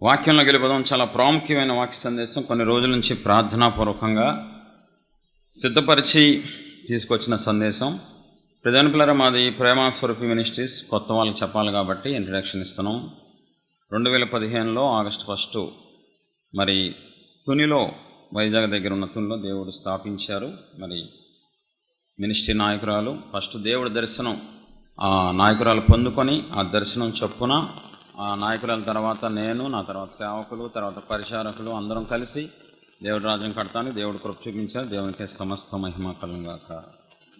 వాక్యంలోకి వెళ్ళిపోదాం. చాలా ప్రాముఖ్యమైన వాక్య సందేశం. కొన్ని రోజుల నుంచి ప్రార్థనాపూర్వకంగా సిద్ధపరిచి తీసుకొచ్చిన సందేశం. ప్రధాన పిల్లర మాది ప్రేమస్వరూపి మినిస్ట్రీస్. కొత్త వాళ్ళకి చెప్పాలి కాబట్టి ఇంట్రడక్షన్ ఇస్తున్నాం. 2015లో ఆగస్టు 1 మరి తునిలో, వైజాగ్ దగ్గర ఉన్న తునిలో దేవుడు స్థాపించారు. మరి మినిస్ట్రీ నాయకురాలు ఫస్ట్ దేవుడి దర్శనం ఆ నాయకురాలు పొందుకొని ఆ దర్శనం చొప్పున ఆ నాయకురాల తర్వాత నేను, నా తర్వాత సేవకులు, తర్వాత పరిచారకులు అందరం కలిసి దేవుడి రాజ్యం కడతాను. దేవుడు కృప చూపించారు. దేవునికి సమస్త మహిమ కలుగాక.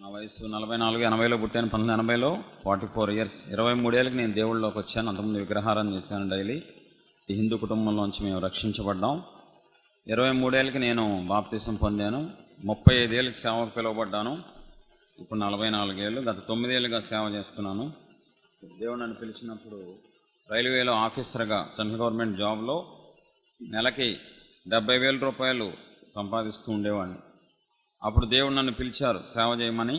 నా వయసు 44, 80లో పుట్టాను. 1980లో 44 years, 23 ఏళ్ళకి నేను దేవుళ్ళలోకి వచ్చాను. అంతకుముందు విగ్రహారాధన చేశాను డైలీ. ఈ హిందూ కుటుంబంలోంచి మేము రక్షించబడ్డాం. 23 ఏళ్ళకి నేను బాప్తిసం పొందాను. 35 ఏళ్ళకి సేవకు పిలువబడ్డాను. ఇప్పుడు 44 ఏళ్ళు. గత 9 ఏళ్ళుగా సేవ చేస్తున్నాను. దేవుడు నన్ను పిలిచినప్పుడు రైల్వేలో ఆఫీసర్గా సెంట్రల్ గవర్నమెంట్ జాబ్లో నెలకి 70,000 రూపాయలు సంపాదిస్తూ ఉండేవాడిని. అప్పుడు దేవుడు నన్ను పిలిచారు సేవ చేయమని.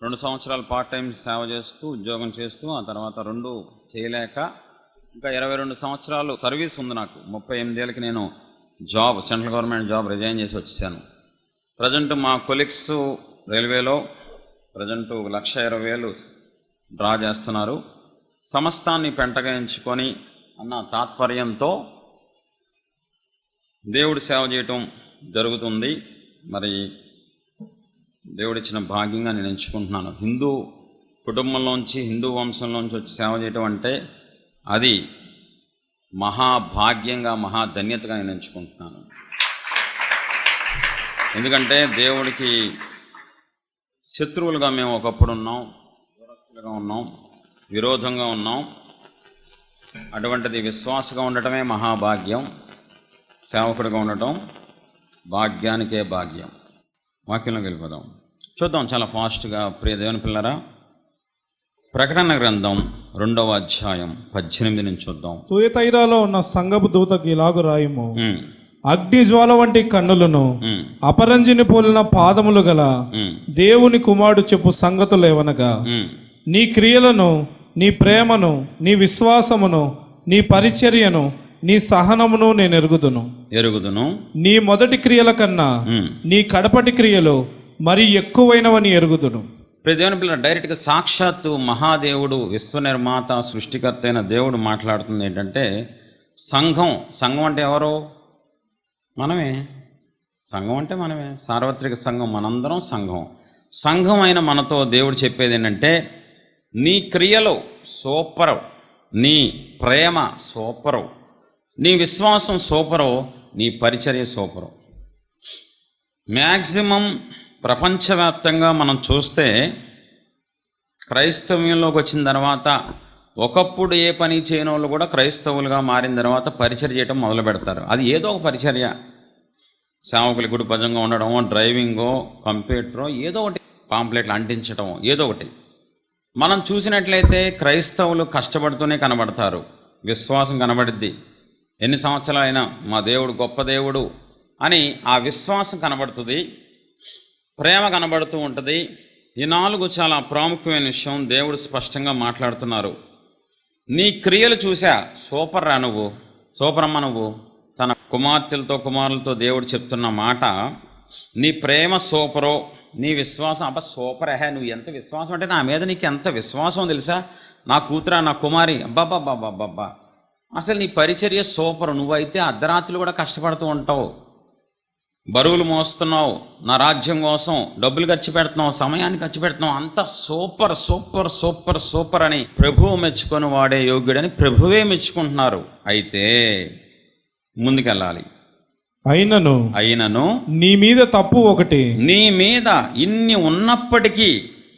2 సంవత్సరాలు పార్ట్ టైం సేవ చేస్తూ ఉద్యోగం చేస్తూ, ఆ తర్వాత 2 చేయలేక ఇంకా 22 సంవత్సరాలు సర్వీస్ ఉంది నాకు. 38 ఏళ్ళకి నేను సెంట్రల్ గవర్నమెంట్ జాబ్ రిజైన్ చేసి వచ్చాను. ప్రజెంట్ మా కొలీగ్స్ రైల్వేలో ప్రజెంట్ 1,20,000 డ్రా చేస్తున్నారు. సమస్తాన్ని పెంటగా ఎంచుకొని అన్న తాత్పర్యంతో దేవుడి సేవ చేయటం జరుగుతుంది. మరి దేవుడిచ్చిన భాగ్యంగా నేను ఎంచుకుంటున్నాను. హిందూ కుటుంబంలోంచి, హిందూ వంశంలోంచి వచ్చి సేవ చేయటం అంటే అది మహాభాగ్యంగా, మహాధన్యతగా నేను ఎంచుకుంటున్నాను. ఎందుకంటే దేవుడికి శత్రువులుగా మేము ఒకప్పుడు ఉన్నాం, దూరస్తులుగా ఉన్నాం, విరోధంగా ఉన్నాం. అటువంటిది విశ్వాసగా ఉండటమే మహాభాగ్యం. సేవకుడిగా ఉండటం భాగ్యానికే భాగ్యం. వాక్యంలోకి వెళ్ళిపోదాం. చూద్దాం చాలా ఫాస్ట్గా. ప్రియ దేవుని పిల్లరా, ప్రకటన గ్రంథం 2వ అధ్యాయం 18 నుంచి చూద్దాం. తుయతైరాలో ఉన్న సంఘపు దూతకి ఇలాగు రాయము. అగ్నిజ్వాల వంటి కన్నులను, అపరంజిని పోలిన పాదములు గల దేవుని కుమారుడు చెప్పు సంగతులేవనగా, నీ క్రియలను, నీ ప్రేమను, నీ విశ్వాసమును, నీ పరిచర్యను, నీ సహనమును నేను ఎరుగుదును. నీ మొదటి క్రియల కన్నా నీ కడపటి క్రియలు మరి ఎక్కువైనవని ఎరుగుదును. దేవుని పిల్లలు, డైరెక్ట్గా సాక్షాత్తు మహాదేవుడు, విశ్వనిర్మాత, సృష్టికర్త అయిన దేవుడు మాట్లాడుతుంది ఏంటంటే, సంఘం అంటే ఎవరో? మనమే. సంఘం అంటే మనమే. సార్వత్రిక సంఘం, మనందరం సంఘం అయిన మనతో దేవుడు చెప్పేది ఏంటంటే, నీ క్రియలు సూపరు, నీ ప్రేమ సూపరు, నీ విశ్వాసం సూపరు, నీ పరిచర్య సూపరు. మ్యాక్సిమం ప్రపంచవ్యాప్తంగా మనం చూస్తే క్రైస్తవ్యంలోకి వచ్చిన తర్వాత ఒకప్పుడు ఏ పని చేయని వాళ్ళు కూడా క్రైస్తవులుగా మారిన తర్వాత పరిచర్య చేయడం మొదలు పెడతారు. అది ఏదో ఒక పరిచర్య. సేవకులు గుడి భజంగా ఉండడమో, డ్రైవింగో, కంప్యూటరో, ఏదో ఒకటి, పాంప్లెట్లు అంటించడమో, ఏదో ఒకటి. మనం చూసినట్లయితే క్రైస్తవులు కష్టపడుతూనే కనబడతారు. విశ్వాసం కనబడిద్ది. ఎన్ని సంవత్సరాలైనా మా దేవుడు గొప్ప దేవుడు అని ఆ విశ్వాసం కనబడుతుంది, ప్రేమ కనబడుతూ ఉంటుంది. ఈ 4 చాలా ప్రాముఖ్యమైన విషయం. దేవుడు స్పష్టంగా మాట్లాడుతున్నారు. నీ క్రియలు చూసా, సూపర్ రా నువ్వు, సూపర్ అమ్మ నువ్వు. తన కుమార్తెలతో, కుమారులతో దేవుడు చెప్తున్న మాట, నీ ప్రేమ సూపరో, నీ విశ్వాసం అబ్బా సూపర్. నువ్వు ఎంత విశ్వాసం అంటే, నా మీద నీకు ఎంత విశ్వాసం తెలుసా, నా కూతురా, నా కుమారి, అబ్బాబ్బాబ్బాబ్బా, అసలు నీ పరిచర్య సూపర్. నువ్వైతే అర్ధరాత్రులు కూడా కష్టపడుతూ ఉంటావు, బరువులు మోస్తున్నావు, నా రాజ్యం కోసం డబ్బులు ఖర్చు పెడుతున్నావు, సమయాన్ని ఖర్చు పెడుతున్నావు, అంత సూపర్ సూపర్ సూపర్ సూపర్ అని ప్రభువు మెచ్చుకొని వాడే యోగ్యుడని ప్రభువే మెచ్చుకుంటున్నారు. అయితే ముందుకెళ్ళాలి. అయినను నీ మీద తప్పు ఒకటి. నీ మీద ఇన్ని ఉన్నప్పటికీ,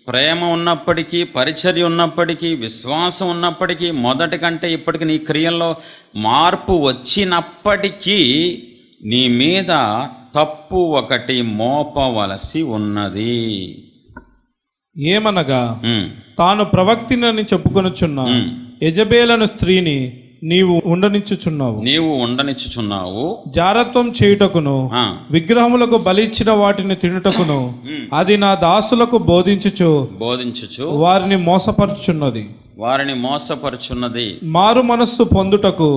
ప్రేమ ఉన్నప్పటికీ, పరిచర్య ఉన్నప్పటికీ, విశ్వాసం ఉన్నప్పటికీ, మొదటి కంటే ఇప్పటికి నీ క్రియల్లో మార్పు వచ్చినప్పటికీ నీ మీద తప్పు ఒకటి మోపవలసి ఉన్నది. ఏమనగా, తాను ప్రవక్తినని చెప్పుకొనుచున్న యెజబెలను స్త్రీని నీవు ఉండనిచ్చుచున్నావు. జారత్వం చేయుటకును, విగ్రహములకు బలిచ్చిన వాటిని తినుటకును అది నా దాసులకు బోధించుచు వారిని మోసపరుచున్నది. మారు మనస్సు పొందుటకు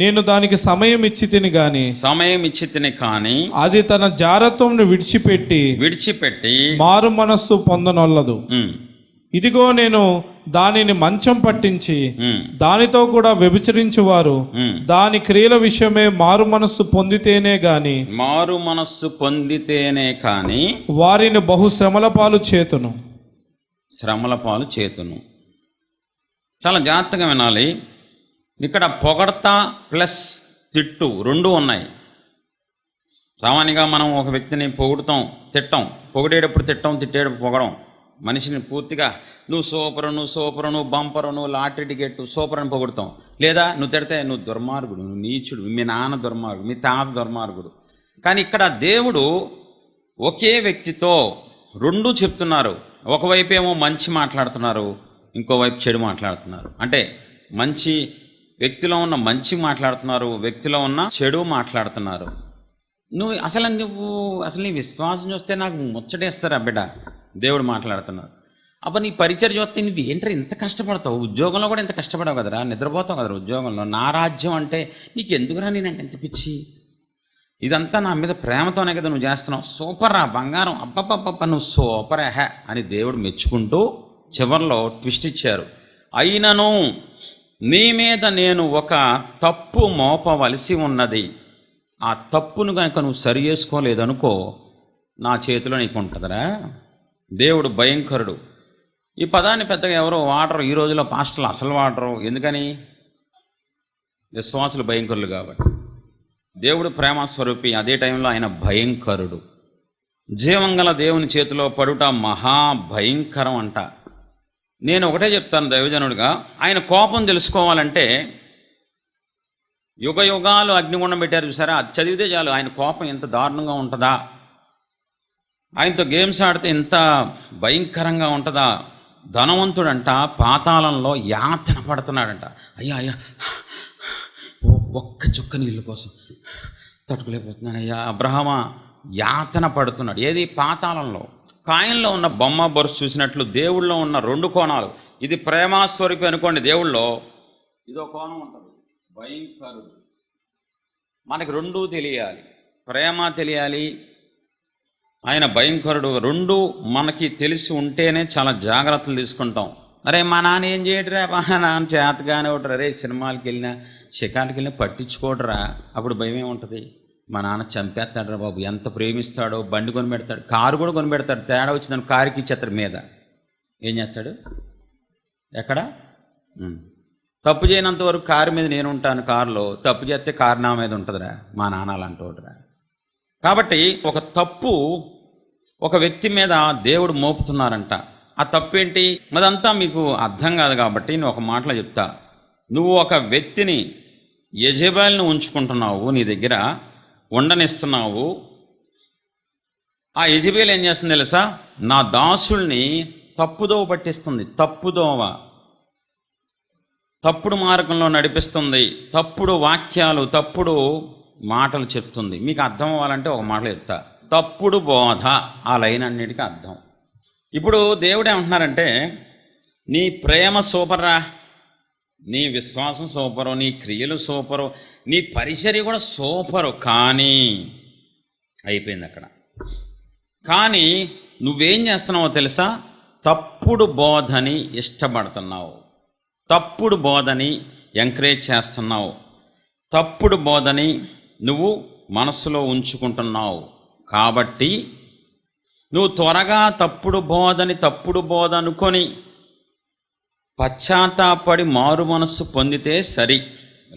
నేను దానికి సమయం ఇచ్చి తిని గాని సమయం ఇచ్చి తిని కానీ అది తన జారత్వంను విడిచిపెట్టి మారు మనస్సు పొందనొల్లదు. ఇదిగో నేను దానిని మంచం పట్టించి దానితో కూడా వ్యభిచరించువారు దాని క్రియల విషయమే మారు మనస్సు పొందితేనే గాని వారిని బహు శ్రమల పాలు చేతును. చాలా జాగ్రత్తగా వినాలి. ఇక్కడ పొగడతా ప్లస్ తిట్టు రెండు ఉన్నాయి. సామాన్యంగా మనం ఒక వ్యక్తిని తిట్టం, పొగిడేటప్పుడు తిట్టం, తిట్టేటప్పుడు పొగడం. మనిషిని పూర్తిగా నువ్వు సూపరు, నువ్వు బంపరు, నువ్వు లాటరీ టికెట్ సూపర్ అని పొగుడుతాం. లేదా నువ్వు తిడితే నువ్వు దుర్మార్గుడు, నువ్వు నీచుడు, మీ నాన్న దుర్మార్గుడు, మీ తాత దుర్మార్గుడు. కానీ ఇక్కడ దేవుడు ఒకే వ్యక్తితో రెండు చెప్తున్నారు. ఒకవైపు ఏమో మంచి మాట్లాడుతున్నారు, ఇంకోవైపు చెడు మాట్లాడుతున్నారు. అంటే మంచి వ్యక్తిలో ఉన్న మంచి మాట్లాడుతున్నారు, వ్యక్తిలో ఉన్న చెడు మాట్లాడుతున్నారు. నువ్వు నీ విశ్వాసం చూస్తే నాకు ముచ్చటేస్తారా బిడ్డ, దేవుడు మాట్లాడుతున్నారు. అప్పుడు నీ పరిచయం చూస్తే నువ్వు ఏంటో ఇంత కష్టపడతావు, ఉద్యోగంలో కూడా ఇంత కష్టపడవు కదరా, నిద్రపోతావు కదరా ఉద్యోగంలో, నా రాజ్యం అంటే నీకు ఎందుకురా నేనంటే ఎంత పిచ్చి, ఇదంతా నా మీద ప్రేమతోనే కదా నువ్వు చేస్తున్నావు, సూపర్ రా బంగారం, అబ్బబ్బబ్బ నువ్వు సూపర్ హే అని దేవుడు మెచ్చుకుంటూ చివరిలో ట్విస్ట్ ఇచ్చారు. అయినను నీ మీద నేను ఒక తప్పు మోపవలసి ఉన్నది, ఆ తప్పును కనుక నువ్వు సరి చేసుకోలేదనుకో నా చేతిలో నీకు ఉంటుందిరా. దేవుడు భయంకరుడు. ఈ పదాన్ని పెద్దగా ఎవరో వాడరు ఈ రోజుల్లో, పాస్టర్లు అసలు వాడరు. ఎందుకని? విశ్వాసులు భయంకరులు కాబట్టి. దేవుడు ప్రేమస్వరూపి, అదే టైంలో ఆయన భయంకరుడు. జీవంగల దేవుని చేతిలో పడుట మహాభయంకరం అంట. నేను ఒకటే చెప్తాను దైవజనుడిగా, ఆయన కోపం తెలుసుకోవాలంటే యుగ యుగాలు అగ్నిగుండం పెట్టారు చూసారా, అది చదివితే చాలు ఆయన కోపం ఎంత దారుణంగా ఉంటుందా, ఆయనతో గేమ్స్ ఆడితే ఎంత భయంకరంగా ఉంటుందా. ధనవంతుడంట పాతాళంలో యాతన పడుతున్నాడంట. అయ్యా ఒక్క చుక్క నీళ్ళ కోసం తట్టుకోలేకపోతున్నానయ్యా. అబ్రహామా యాతన పడుతున్నాడు. ఏది? పాతాళంలో. కాయంలో ఉన్న బొమ్మ బొరుసు చూసినట్లు దేవుళ్ళలో ఉన్న రెండు కోణాలు. ఇది ప్రేమాస్వరూపి అనుకోండి, దేవుళ్ళలో ఇదో కోణం ఉంటుంది, భయంకరుడు. మనకి రెండూ తెలియాలి, ప్రేమ తెలియాలి, ఆయన భయంకరుడు. రెండు మనకి తెలిసి ఉంటేనే చాలా జాగ్రత్తలు తీసుకుంటాం. అరే మా నాన్న ఏం చేయడరా, మా నాన్న చేతగానే ఉంటారు, అరే సినిమాలకి వెళ్ళినా షికార్కి వెళ్ళినా పట్టించుకోడరా, అప్పుడు భయం ఏముంటుంది, మా నాన్న చంపేస్తాడరా బాబు, ఎంత ప్రేమిస్తాడో, బండి కొని పెడతాడు, కారు కూడా కొని పెడతాడు, తేడా వచ్చిందని కారుకి ఇచ్చేస్తాడు మీద. ఏం చేస్తాడు? ఎక్కడ తప్పు చేయనంత వరకు కారు మీద నేను ఉంటాను, కారులో తప్పు చేస్తే కారు నా మీద ఉంటుందిరా, మా నాన్న అలాంటి వాడురా. కాబట్టి ఒక తప్పు ఒక వ్యక్తి మీద దేవుడు మోపుతున్నారంట. ఆ తప్పేంటి? అదంతా మీకు అర్థం కాదు కాబట్టి నేను ఒక మాటలో చెప్తా. నువ్వు ఒక వ్యక్తిని, యెజెబెల్ని ఉంచుకుంటున్నావు, నీ దగ్గర ఉండనిస్తున్నావు. ఆ యెజెబెల్ ఏం చేస్తుంది తెలుసా? నా దాసుల్ని తప్పుదోవ పట్టిస్తుంది, తప్పుడు మార్గంలో నడిపిస్తుంది, తప్పుడు వాక్యాలు, తప్పుడు మాటలు చెప్తుంది. మీకు అర్థం అవ్వాలంటే ఒక మాటలు చెప్తా, తప్పుడు బోధ. ఆ లైన్ అన్నిటికీ అర్థం. ఇప్పుడు దేవుడు ఏమంటున్నారంటే, నీ ప్రేమ సూపర్రా, నీ విశ్వాసం సూపరు, నీ క్రియలు సూపరు, నీ పరిచర్య కూడా సూపరు, కానీ అయిపోయింది అక్కడ. కానీ నువ్వేం చేస్తున్నావో తెలుసా? తప్పుడు బోధని ఇష్టపడుతున్నావు, తప్పుడు బోధని ఎంకరేజ్ చేస్తున్నావు, తప్పుడు బోధని నువ్వు మనసులో ఉంచుకుంటున్నావు. కాబట్టి నువ్వు త్వరగా తప్పుడు బోధ అనుకొని పశ్చాత్తాపడి మారు మనస్సు పొందితే సరి,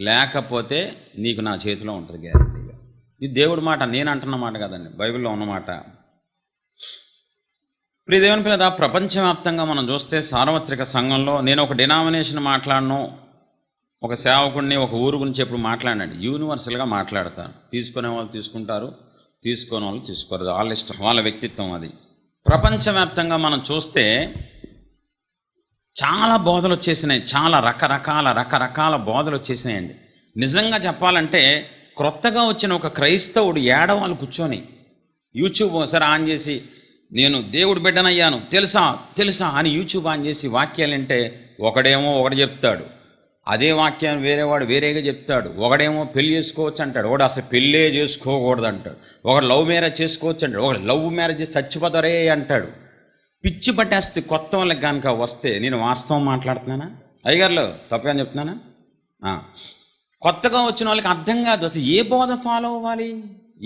లేకపోతే నీకు నా చేతిలో ఉంటుంది గ్యారెంటీగా. ఇది దేవుడి మాట, నేను అంటున్న మాట కదండి, బైబిల్లో ఉన్నమాట. ప్రియ దేవుని పిల్లల, ప్రపంచవ్యాప్తంగా మనం చూస్తే సార్వత్రిక సంఘంలో, నేను ఒక డినామినేషన్ మాట్లాడను, ఒక సేవకుడిని ఒక ఊరు గురించి ఎప్పుడు మాట్లాడండి, యూనివర్సల్గా మాట్లాడతాను. తీసుకునే వాళ్ళు తీసుకుంటారు, తీసుకునే వాళ్ళు తీసుకోరు, వాళ్ళ ఇష్టం, వాళ్ళ వ్యక్తిత్వం అది. ప్రపంచవ్యాప్తంగా మనం చూస్తే చాలా బోధలు వచ్చేసినాయి, చాలా రకరకాల బోధలు వచ్చేసినాయండి. నిజంగా చెప్పాలంటే క్రొత్తగా వచ్చిన ఒక క్రైస్తవుడు ఏడవాళ్ళు కూర్చొని యూట్యూబ్ ఒకసారి ఆన్ చేసి, నేను దేవుడు బిడ్డనయ్యాను తెలుసా అని యూట్యూబ్ ఆన్ చేసి వాక్యాలంటే ఒకడేమో ఒకటి చెప్తాడు, అదే వాక్యాన్ని వేరేవాడు వేరేగా చెప్తాడు. ఒకడేమో పెళ్లి చేసుకోవచ్చు అంటాడు, ఒకడు అసలు పెళ్ళే చేసుకోకూడదు అంటాడు, ఒకడు లవ్ మ్యారేజ్ చేసుకోవచ్చు అంటాడు, ఒకడు లవ్ మ్యారేజ్ చచ్చిపోతారే అంటాడు. పిచ్చి పట్టేస్తే కొత్త వాళ్ళకి కనుక వస్తే, నేను వాస్తవం మాట్లాడుతున్నానా అయ్యగారులో, తప్పగా చెప్తున్నానా? కొత్తగా వచ్చిన వాళ్ళకి అర్థం కాదు అసలు ఏ బోధ ఫాలో అవ్వాలి,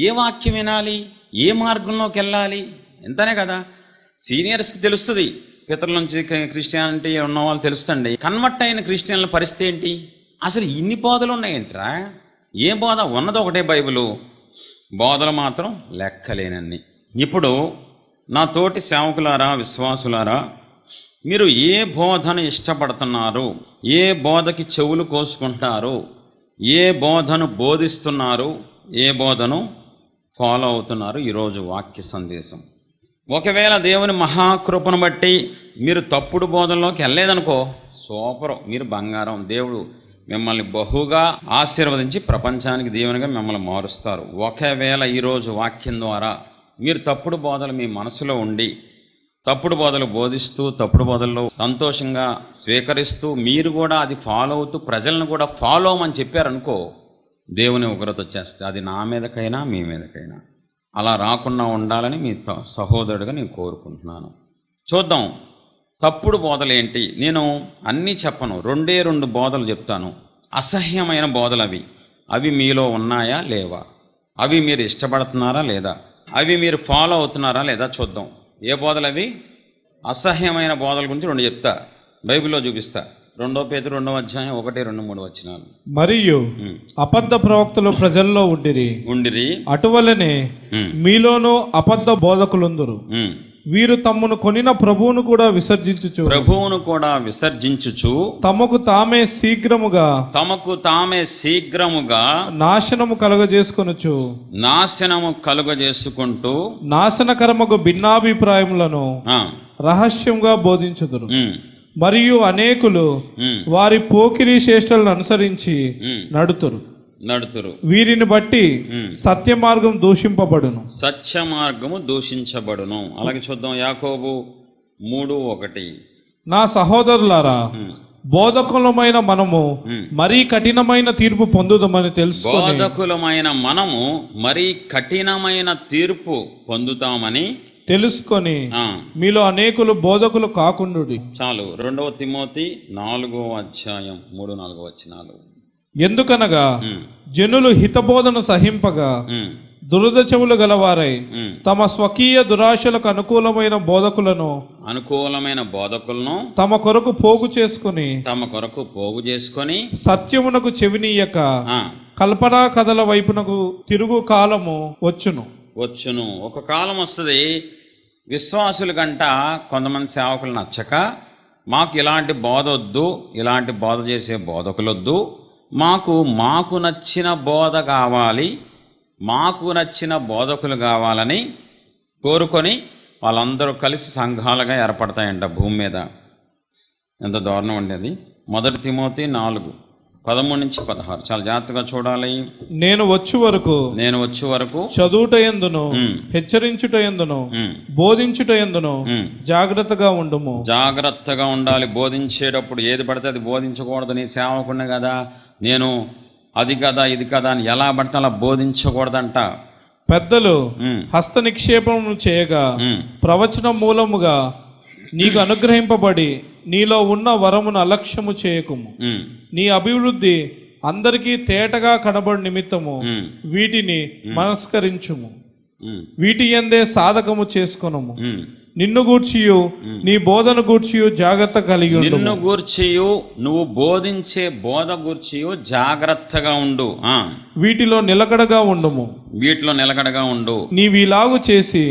ఏ వాక్యం వినాలి, ఏ మార్గంలోకి వెళ్ళాలి, ఎంతనే కదా. సీనియర్స్కి తెలుస్తుంది, పితరుల నుంచి క్రిస్టియానిటీ ఉన్న వాళ్ళు తెలుస్తుంది. కన్వర్ట్ అయిన క్రిస్టియన్ల పరిస్థితి ఏంటి? అసలు ఇన్ని బోధలు ఉన్నాయేంట్రా? ఏ బోధ? ఉన్నది ఒకటే బైబిలు, బోధలు మాత్రం లెక్కలేనన్ని. ఇప్పుడు నా తోటి సేవకులారా, విశ్వాసులారా, మీరు ఏ బోధను ఇష్టపడుతున్నారు, ఏ బోధకి చెవులు కోసుకుంటారు, ఏ బోధను బోధిస్తున్నారు, ఏ బోధను ఫాలో అవుతున్నారు? ఈరోజు వాక్య సందేశం. ఒకవేళ దేవుని మహాకృపను బట్టి మీరు తప్పుడు బోధనలోకి వెళ్ళలేదనుకో, సూపర్, మీరు బంగారం. దేవుడు మిమ్మల్ని బహుగా ఆశీర్వదించి ప్రపంచానికి దేవునిగా మిమ్మల్ని మారుస్తారు. ఒకవేళ ఈరోజు వాక్యం ద్వారా మీరు తప్పుడు బోధలు మీ మనసులో ఉండి తప్పుడు బోధలు బోధిస్తూ తప్పుడు బోధల్లో సంతోషంగా స్వీకరిస్తూ మీరు కూడా అది ఫాలో అవుతూ ప్రజలను కూడా ఫాలో అవ్వమని చెప్పారనుకో, దేవుని ఉగ్రత వచ్చేస్తే, అది నా మీదకైనా మీ మీదకైనా. అలా రాకుండా ఉండాలని మీ సహోదరుడిగా నేను కోరుకుంటున్నాను. చూద్దాం తప్పుడు బోధలు ఏంటి. నేను అన్నీ చెప్పను, రెండు బోధలు చెప్తాను. అసహ్యమైన బోధలు అవి మీలో ఉన్నాయా లేవా, అవి మీరు ఇష్టపడుతున్నారా లేదా, అవి మీరు ఫాలో అవుతున్నారా లేదా చూద్దాం. ఏ బోధలు అవి? అసహ్యమైన బోధల గురించి 2 చెప్తా, బైబిల్లో చూపిస్తా. 2 పేతురు 2వ అధ్యాయం 1, 2, 3 వచనాలు. మరియు అబద్ధ ప్రవక్తలు ప్రజల్లో ఉండిరి, అటువలనే మీలోనూ అబద్ధ బోధకులుందురు. వీరు తమ్మును కొనిన ప్రభువును కూడా విసర్జించుచు తమకు తామే శీఘ్రముగా నాశనము కలుగజేసుకుంటూ నాశనకరముగు భిన్నాభిప్రాయములను రహస్యంగా బోధించుదురు. మరియు అనేకులు వారి పోకిరీ చేష్టలను అనుసరించి నడుతురు. వీరిని బట్టి సత్య మార్గం దూషించబడును. అలాగే చూద్దాం యాకోబు 3:1. నా సహోదరులారా, బోధకులమైన మనము మరీ కఠినమైన తీర్పు పొందుదామని తెలుసుకొని మీలో అనేకులు బోధకులు కాకుండుడి. చాలు. 2 తిమోతి 4వ అధ్యాయం 3-4 వచనాలు. ఎందుకనగా జనులు హితబోధన సహింపగా దురద చెవులు గలవారై తమ స్వకీయ దురాశలకు అనుకూలమైన బోధకులను తమ కొరకు పోగు చేసుకొని సత్యమునకు చెవినీయక కల్పనా కథల వైపునకు తిరుగు కాలము వచ్చును. ఒక కాలం వస్తుంది, విశ్వాసుల కంట కొంతమంది సేవకులు నచ్చక, మాకు ఇలాంటి బోధ వద్దు, ఇలాంటి బోధ చేసే బోధకులొద్దు, మాకు నచ్చిన బోధ కావాలి, మాకు నచ్చిన బోధకులు కావాలని కోరుకొని వాళ్ళందరూ కలిసి సంఘాలుగా ఏర్పడతాయంట భూమి మీద. ఎంత దారుణం ఉండేది. 1 తిమోతి 4:13-16 చాలా జాగ్రత్తగా చూడాలి. నేను వచ్చే వరకు చదువుట యందును హెచ్చరించుట యందును బోధించుట యందును జాగ్రత్తగా ఉండాలి. బోధించేటప్పుడు ఏది పడితే అది బోధించకూడదు. నీ సేవకుడిని కదా, నేను అది కదా ఇది కదా అని ఎలా పడితే అలా బోధించకూడదంట. పెద్దలు హస్త నిక్షేపము చేయగా ప్రవచన మూలముగా నీకు అనుగ్రహింపబడి నీలో ఉన్న వరమును అలక్ష్యము చేయకుము. నీ అభివృద్ధి అందరికీ తేటగా కనబడి నిమిత్తము వీటిని మనస్కరించుము. వీటి యందే సాధకము చేసుకొనుము. నిన్ను గూర్చియు నీ బోధన గూర్చియు జాగ్రత్త కలిగి ఉండు. నిన్ను గూర్చియు నువ్వు బోధించే బోధ గూర్చియు జాగ్రత్తగా ఉండు. వీటిలో నిలకడగా ఉండు. నీవిలాగు చేసి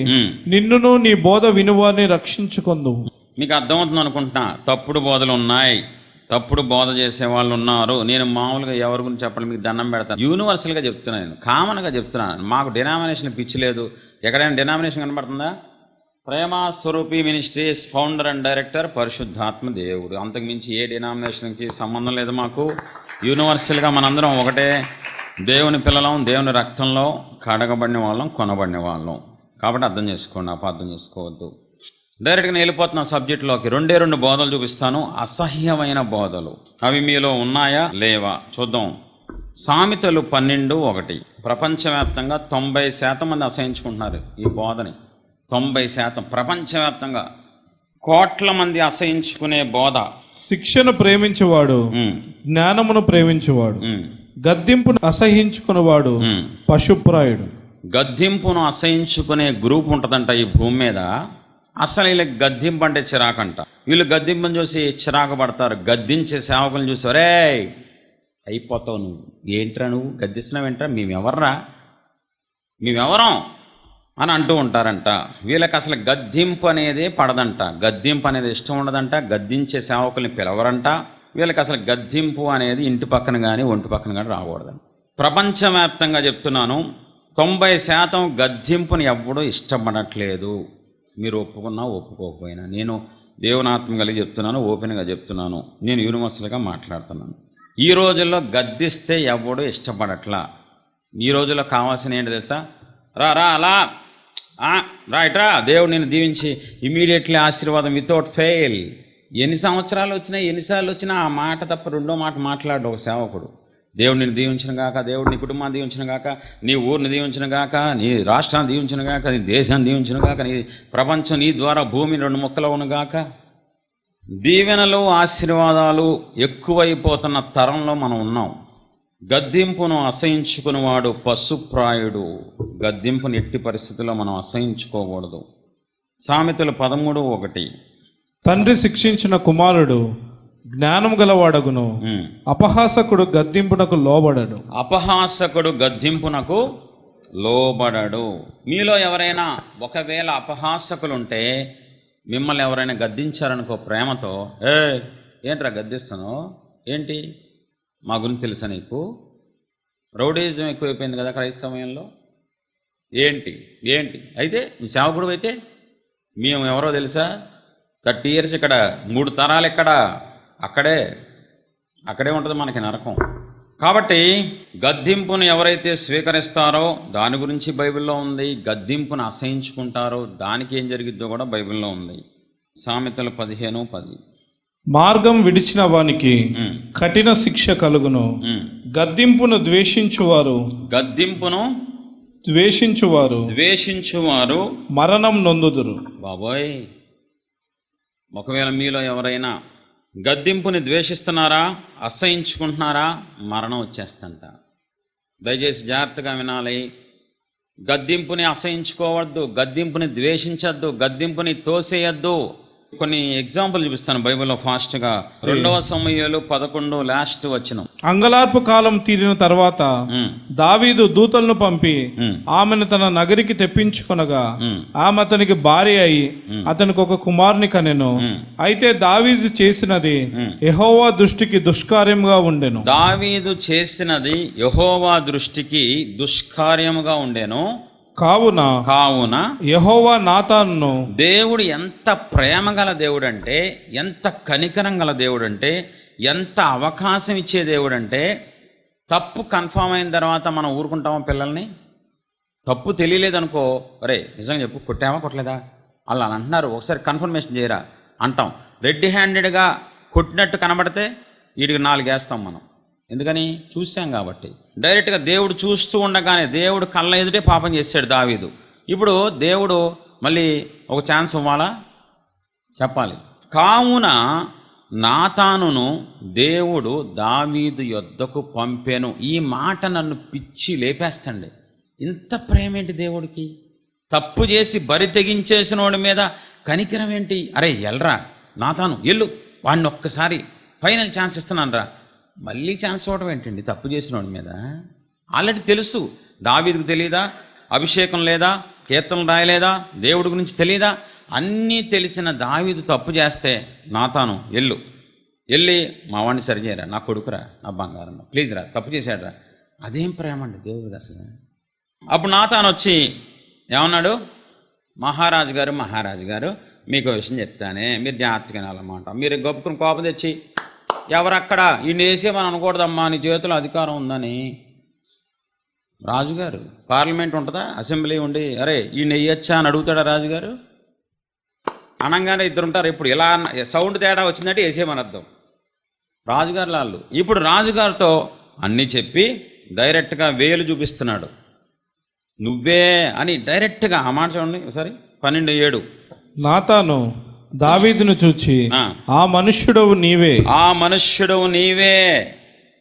నిన్నును నీ బోధ వినువారిని రక్షించుకొందు. మీకు అర్థమవుతుంది అనుకుంటున్నా. తప్పుడు బోధలు ఉన్నాయి, తప్పుడు బోధ చేసే వాళ్ళు ఉన్నారు. నేను మామూలుగా ఎవరి గురించి చెప్పాలి, మీకు దండం పెడతాను. యూనివర్సల్గా చెప్తున్నాను, కామన్గా చెప్తున్నాను. మాకు డినామినేషన్ పిచ్చి లేదు. ఎక్కడైనా డినామినేషన్ కనబడుతుందా? ప్రేమ స్వరూపి మినిస్ట్రీస్ ఫౌండర్ అండ్ డైరెక్టర్ పరిశుద్ధాత్మ దేవుడు. అంతకుమించి ఏ డినామినేషన్కి సంబంధం లేదు మాకు. యూనివర్సల్గా మనందరం ఒకటే దేవుని పిల్లలం, దేవుని రక్తంలో కడగబడిన వాళ్ళం, కొనబడిన వాళ్ళం. కాబట్టి అర్థం చేసుకోండి, అపార్థం చేసుకోవద్దు. డైరెక్ట్గా నేను వెళ్ళిపోతున్నా సబ్జెక్టులోకి. రెండు బోధలు చూపిస్తాను, అసహ్యమైన బోధలు. అవి మీలో ఉన్నాయా లేవా చూద్దాం. సామెతలు 12:1. ప్రపంచవ్యాప్తంగా 90% మంది అసహించుకుంటున్నారు ఈ బోధని. 90% ప్రపంచవ్యాప్తంగా కోట్ల మంది అసహించుకునే బోధ. శిక్షను ప్రేమించువాడు జ్ఞానమును ప్రేమించువాడు, గద్దింపును అసహించుకునేవాడు పశుప్రాయుడు. గద్దింపును అసహించుకునే గ్రూప్ ఉంటుందంట ఈ భూమి మీద. అసలు వీళ్ళకి గద్దింపు అంటే చిరాకంట. వీళ్ళు గద్దింపుని చూసి చిరాకు పడతారు. గద్దించే సేవకులను చూసి రే అయిపోతావు నువ్వు, ఏంట్రా నువ్వు గద్దిస్తున్నావేంట్రా, మేమెవరం అని అంటూ ఉంటారంట. వీళ్ళకి అసలు గద్దింపు అనేది పడదంట, గద్దింపు అనేది ఇష్టం ఉండదంట, గద్దించే సేవకుల్ని పిలవరంట. వీళ్ళకి అసలు గద్దింపు అనేది ఇంటి పక్కన కానీ ఒంటి పక్కన కానీ రాకూడదండి. ప్రపంచవ్యాప్తంగా చెప్తున్నాను, 90% గద్దింపుని ఎవ్వడూ ఇష్టపడట్లేదు. మీరు ఒప్పుకున్నా ఒప్పుకోకపోయినా నేను దేవునాత్మ కలిగి చెప్తున్నాను, ఓపెన్గా చెప్తున్నాను, నేను యూనివర్సల్గా మాట్లాడుతున్నాను. ఈ రోజుల్లో గద్దిస్తే ఎవడూ ఇష్టపడట్లా. ఈ రోజుల్లో కావాల్సిన ఏంటి తెలుసా? రా అలా రైట్రా, దేవుడు నేను దీవించి ఇమీడియట్లీ ఆశీర్వాదం వితౌట్ ఫెయిల్. ఎన్ని సంవత్సరాలు వచ్చినా ఎన్నిసార్లు వచ్చినా ఆ మాట తప్ప రెండో మాట మాట్లాడు ఒక సేవకుడు. దేవుడు నిన్ను దీవించిన గాక, దేవుడు నీ కుటుంబాన్ని దీవించిన గాక, నీ ఊరిని దీవించిన గాక, నీ రాష్ట్రాన్ని దీవించిన గాక, నీ దేశాన్ని దీవించిన గాక, నీ ప్రపంచం నీ ద్వారా భూమి 2 ముక్కలు అవును గాక. దీవెనలు ఆశీర్వాదాలు ఎక్కువైపోతున్న తరంలో మనం ఉన్నాం. గద్దింపును అసహించుకునేవాడు పశుప్రాయుడు. గద్దింపును ఎట్టి పరిస్థితుల్లో మనం అసహించుకోకూడదు. సామెతలు 13:1. తండ్రి శిక్షించిన కుమారుడు జ్ఞానం గలవాడగును, అపహాసకుడు గద్దింపునకు లోబడడు. అపహాసకుడు గద్దింపునకు లోబడడు. మీలో ఎవరైనా ఒకవేళ అపహాసకులుంటే, మిమ్మల్ని ఎవరైనా గద్దించారనుకో ప్రేమతో, ఏంట్రా గద్దిస్తాను, ఏంటి మా గురించి తెలుసా నీకు, రౌడీజం ఎక్కువైపోయింది కదా క్రైస్తవంలో, ఏంటి అయితే నువ్వు సేవకుడు అయితే మేము ఎవరో తెలుసా, 30 years ఇక్కడ 3 తరాలు ఇక్కడ అక్కడే ఉంటుంది మనకి నరకం. కాబట్టి గద్దింపును ఎవరైతే స్వీకరిస్తారో దాని గురించి బైబిల్లో ఉంది. గద్దింపును అసహించుకుంటారో దానికి ఏం జరిగిద్దో కూడా బైబిల్లో ఉంది. సామెతలు 15:10. మార్గం విడిచిన వానికి కఠిన శిక్ష కలుగును, గద్దింపును ద్వేషించువారు మరణం నొందుదురు. బాబోయ్, ఒకవేళ మీలో ఎవరైనా గద్దింపుని ద్వేషిస్తున్నారా, అసహించుకుంటున్నారా, మరణం వచ్చేస్తంట. దయచేసి జాగ్రత్తగా వినాలి. గద్దింపుని అసహించుకోవద్దు, గద్దింపుని ద్వేషించద్దు, గద్దింపుని తోసేయద్దు. కొన్ని ఎగ్జాంపుల్ చూపిస్తాను బైబిల్లో ఫాస్ట్గా. 2 సమూయేలు 11 లాస్ట్ వచనం. అంగలార్పు కాలం తీరిన తర్వాత దావీదు దూతలను పంపి ఆమెను తన నగరికి తెప్పించుకొనగా ఆమె అతనికి భార్య అయి అతనికి ఒక కుమారుని కనెను. అయితే దావీదు చేసినది యెహోవా దృష్టికి దుష్కార్యముగా ఉండెను. దావీదు చేసినది యెహోవా దృష్టికి దుష్కార్యముగా ఉండెను. కావున యెహోవా నాతానును, దేవుడు ఎంత ప్రేమ గల దేవుడు అంటే, ఎంత కనికరం గల దేవుడు అంటే, ఎంత అవకాశం ఇచ్చే దేవుడు అంటే, తప్పు కన్ఫామ్ అయిన తర్వాత మనం ఊరుకుంటామా పిల్లల్ని? తప్పు తెలియలేదనుకో, అరే నిజంగా చెప్పు, కొట్టామా కొట్టలేదా, అలా అంటున్నారు, ఒకసారి కన్ఫర్మేషన్ చేయరా అంటాం. రెడ్ హ్యాండెడ్గా కొట్టినట్టు కనబడితే వీడికి 4 వేస్తాం మనం. ఎందుకని? చూసాం కాబట్టి. డైరెక్ట్గా దేవుడు చూస్తూ ఉండగానే దేవుడు కళ్ళ ఎదుటే పాపం చేశాడు దావీదు. ఇప్పుడు దేవుడు మళ్ళీ ఒక ఛాన్స్ ఇవ్వాలా? చెప్పాలి. కావున నాతానును దేవుడు దావీదు యొద్దకు పంపెను. ఈ మాట నన్ను పిచ్చి లేపేస్తండి. ఇంత ప్రేమ ఏంటి దేవుడికి? తప్పు చేసి బరి తెగించేసిన వాడి మీద కనికరం ఏంటి? అరే ఎల్రా నాతాను, ఎల్లు, వాడిని ఒక్కసారి ఫైనల్ ఛాన్స్ ఇస్తున్నాను రా. మళ్ళీ ఛాన్స్ ఇవ్వడం ఏంటండి తప్పు చేసిన వాడి మీద? ఆల్రెడీ తెలుసు. దావీదుకు తెలీదా? అభిషేకం లేదా? కీర్తనలు రాయలేదా? దేవుడి గురించి తెలీదా? అన్నీ తెలిసిన దావీదు తప్పు చేస్తే నాతాను వెళ్ళి మా వాడిని సరిచేయరా, నా కొడుకురా, నా బంగారం, ప్లీజ్ రా, తప్పు చేశాడు రా. అదేం ప్రేమ అండి దేవుడిది అసలు. అప్పుడు నాతాను వచ్చి ఏమన్నాడు? మహారాజు గారు మీకు విషయం చెప్తానే, మీరు జాగ్రత్తగా వినాలన్నమాట. మీరు గొప్పకుని కోపం తెచ్చి ఎవరక్కడ ఈ వేసేమని అనకూడదమ్మా, నీ చేతిలో అధికారం ఉందని. రాజుగారు పార్లమెంట్ ఉంటుందా, అసెంబ్లీ ఉండి అరే ఈ నెయ్యొచ్చా అని అడుగుతాడా రాజుగారు? అనగానే ఇద్దరు ఉంటారు. ఇప్పుడు ఇలా సౌండ్ తేడా వచ్చిందంటే వేసేయమని అర్థం. రాజుగారు వాళ్ళు ఇప్పుడు రాజుగారితో అన్నీ చెప్పి డైరెక్ట్గా వేలు చూపిస్తున్నాడు. నువ్వే అని డైరెక్ట్గా ఆ మాట చూడండి ఒకసారి 12:7. నాతాను దావీదును చూచి ఆ మనుష్యుడవు నీవే, ఆ మనుష్యుడవు నీవే.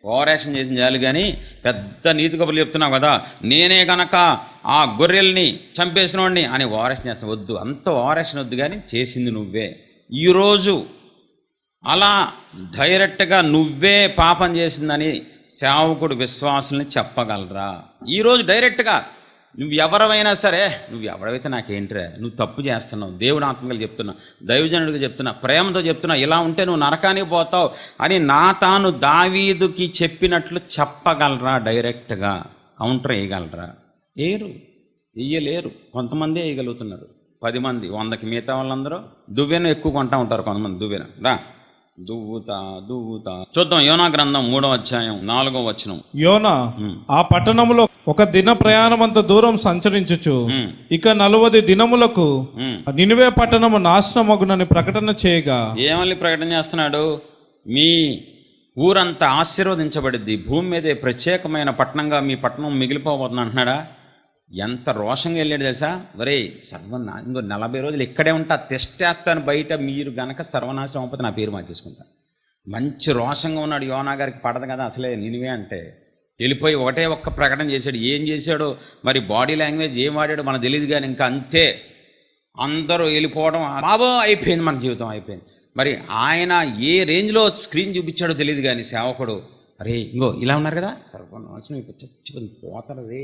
ఓవరాక్షన్ చేసిన చాలు కానీ పెద్ద నీతి కబుర్లు చెప్తున్నావు కదా, నేనే గనక ఆ గొర్రెల్ని చంపేసినోడిని అని ఓవరాక్షన్ చేస్తాను. వద్దు, అంత ఓవరాక్షన్ వద్దు, కానీ చేసింది నువ్వే. ఈరోజు అలా డైరెక్ట్గా నువ్వే పాపం చేసిందని సేవకుడు విశ్వాసుల్ని చెప్పగలరా? ఈరోజు డైరెక్ట్గా నువ్వు ఎవరైనా సరే, నువ్వు ఎవరైతే నాకేంటిరా, నువ్వు తప్పు చేస్తున్నావు, దేవుడు ఆత్మగా చెప్తున్నా, దైవజనుడిగా చెప్తున్నా, ప్రేమతో చెప్తున్నా, ఇలా ఉంటే నువ్వు నరకానికి పోతావు అని నాతాను దావీదుకి చెప్పినట్లు చెప్పగలరా? డైరెక్ట్గా కౌంటర్ వేయగలరా? వేయలేరు. కొంతమంది వేయగలుగుతున్నారు, 10 మంది 100కి. మిగతా వాళ్ళందరూ దువ్వెన ఎక్కువ కొంటా ఉంటారు. కొంతమంది దువ్వెన దువ్వుతా. చూద్దాం యోనా గ్రంథం 3వ అధ్యాయం 4వ వచనం. యోనా ఆ పట్టణములో ఒక దిన ప్రయాణమంత దూరం సంచరించుచు ఇక 40 దినములకు నినివే పట్టణము నాశనమగునని ప్రకటన చేయగా. ఏమని ప్రకటన చేస్తున్నాడు? మీ ఊరంతా ఆశీర్వదించబడిద్ది, భూమి మీదే ప్రత్యేకమైన పట్టణంగా మీ పట్టణం మిగిలిపోబోతుంది అంటున్నాడా? ఎంత రోషంగా వెళ్ళాడు తెలుసా? ఒరే ఇంకో 40 రోజులు ఇక్కడే ఉంటా, తెస్టేస్తాను బయట, మీరు గనక సర్వనాశనం అవ్వకపోతే నా పేరు మార్చేసుకుంటా. మంచి రోషంగా ఉన్నాడు. యోనా గారికి పడదు కదా అసలే నినివే అంటే. వెళ్ళిపోయి ఒకటే ఒక్క ప్రకటన చేశాడు. ఏం చేశాడో మరి, బాడీ లాంగ్వేజ్ ఏం వాడాడో మనకు తెలియదు, కానీ ఇంకా అంతే. అందరూ వెళ్ళిపోవడం, బాబో అయిపోయింది, మన జీవితం అయిపోయింది. మరి ఆయన ఏ రేంజ్లో స్క్రీన్ చూపించాడో తెలియదు, కానీ సేవకుడు అరే ఇంకో ఇలా ఉన్నారు కదా, సర్వనాశనం చచ్చిపోయి పోతారు, రే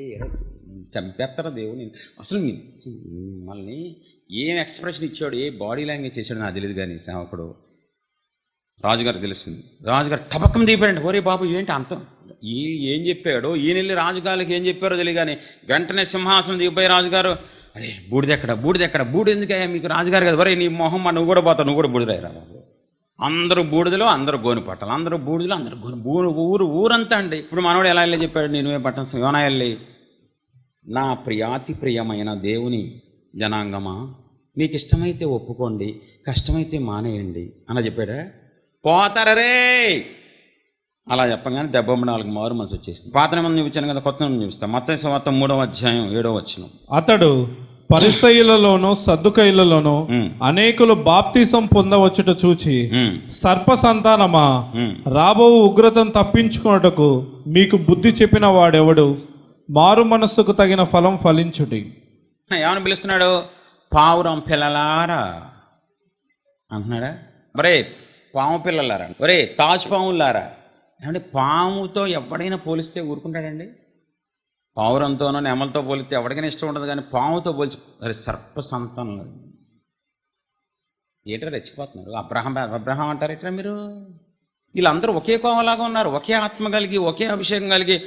చంపేస్తారా దేవుని. అసలు మళ్ళీ ఏం ఎక్స్ప్రెషన్ ఇచ్చాడు, ఏ బాడీ లాంగ్వేజ్ చేశాడు నాకు తెలియదు, కానీ సేవకుడు రాజుగారు తెలిసింది. రాజుగారు టపక్కం దిగిపోయాడు. ఒరే బాబు ఏంటి అంత ఏం చెప్పాడో, ఈయన వెళ్ళి రాజుగారికి ఏం చెప్పారో తెలియదు, కానీ వెంటనే సింహాసనం దిగిపోయి రాజుగారు, అరే బూడిదెక్కడ, బూడిద ఎందుకయ్యా మీకు, రాజుగారు కదా, ఒరే నీ మొహం నువ్వు కూడా పోతావు, నువ్వు కూడా బూడిదయ్యా బాబు. అందరూ బూడిదలో, అందరూ గోని పట్టాలి, అందరూ బూడిదలో, అందరూ ఊరంతా అండి. ఇప్పుడు మనోడు ఎలా వెళ్ళి చెప్పాడు, నేను పట్టణం యోనా వెళ్ళి, నా ప్రియాతి ప్రియమైన దేవుని జనాంగమా, మీకు ఇష్టమైతే ఒప్పుకోండి, కష్టమైతే మానేయండి అలా చెప్పాడా? పోతారే అలా చెప్పగానే 74 మారు మనసు వచ్చేసింది. పాత నిబంధన చూపించాను కదా, కొత్త నిబంధన చూపిస్తాను. మత్తయి సువార్త 3వ అధ్యాయం 7వ వచనం. అతడు పరిసయ్యులలోనూ సద్దుకయ్యులలోనూ అనేకులు బాప్తిసం పొందవచ్చుట చూచి, సర్ప సంతానమా, రాబో ఉగ్రతను తప్పించుకున్నటకు మీకు బుద్ధి చెప్పిన వాడెవడు, మారు మనస్సుకు తగిన ఫలం ఫలించుడి. ఏమని పిలుస్తున్నాడు? పావురం పిల్లలారా అంటున్నాడా? మరే పాము పిల్లలారా, ఒరే తాజు పాములారా. ఏమంటే పాముతో ఎవడైనా పోలిస్తే ఊరుకుంటాడండి? పావురంతోనో నెమలతో పోలిస్తే ఎవరికైనా ఇష్టం ఉండదు, కానీ పాముతో పోల్చి అరే సర్ప సంతానం ఏటో రెచ్చిపోతున్నారు. అబ్రహాం అంటారు ఎట్లా మీరు? వీళ్ళందరూ ఒకే కోవలాగా ఉన్నారు, ఒకే ఆత్మ కలిగి, ఒకే అభిషేకం కలిగి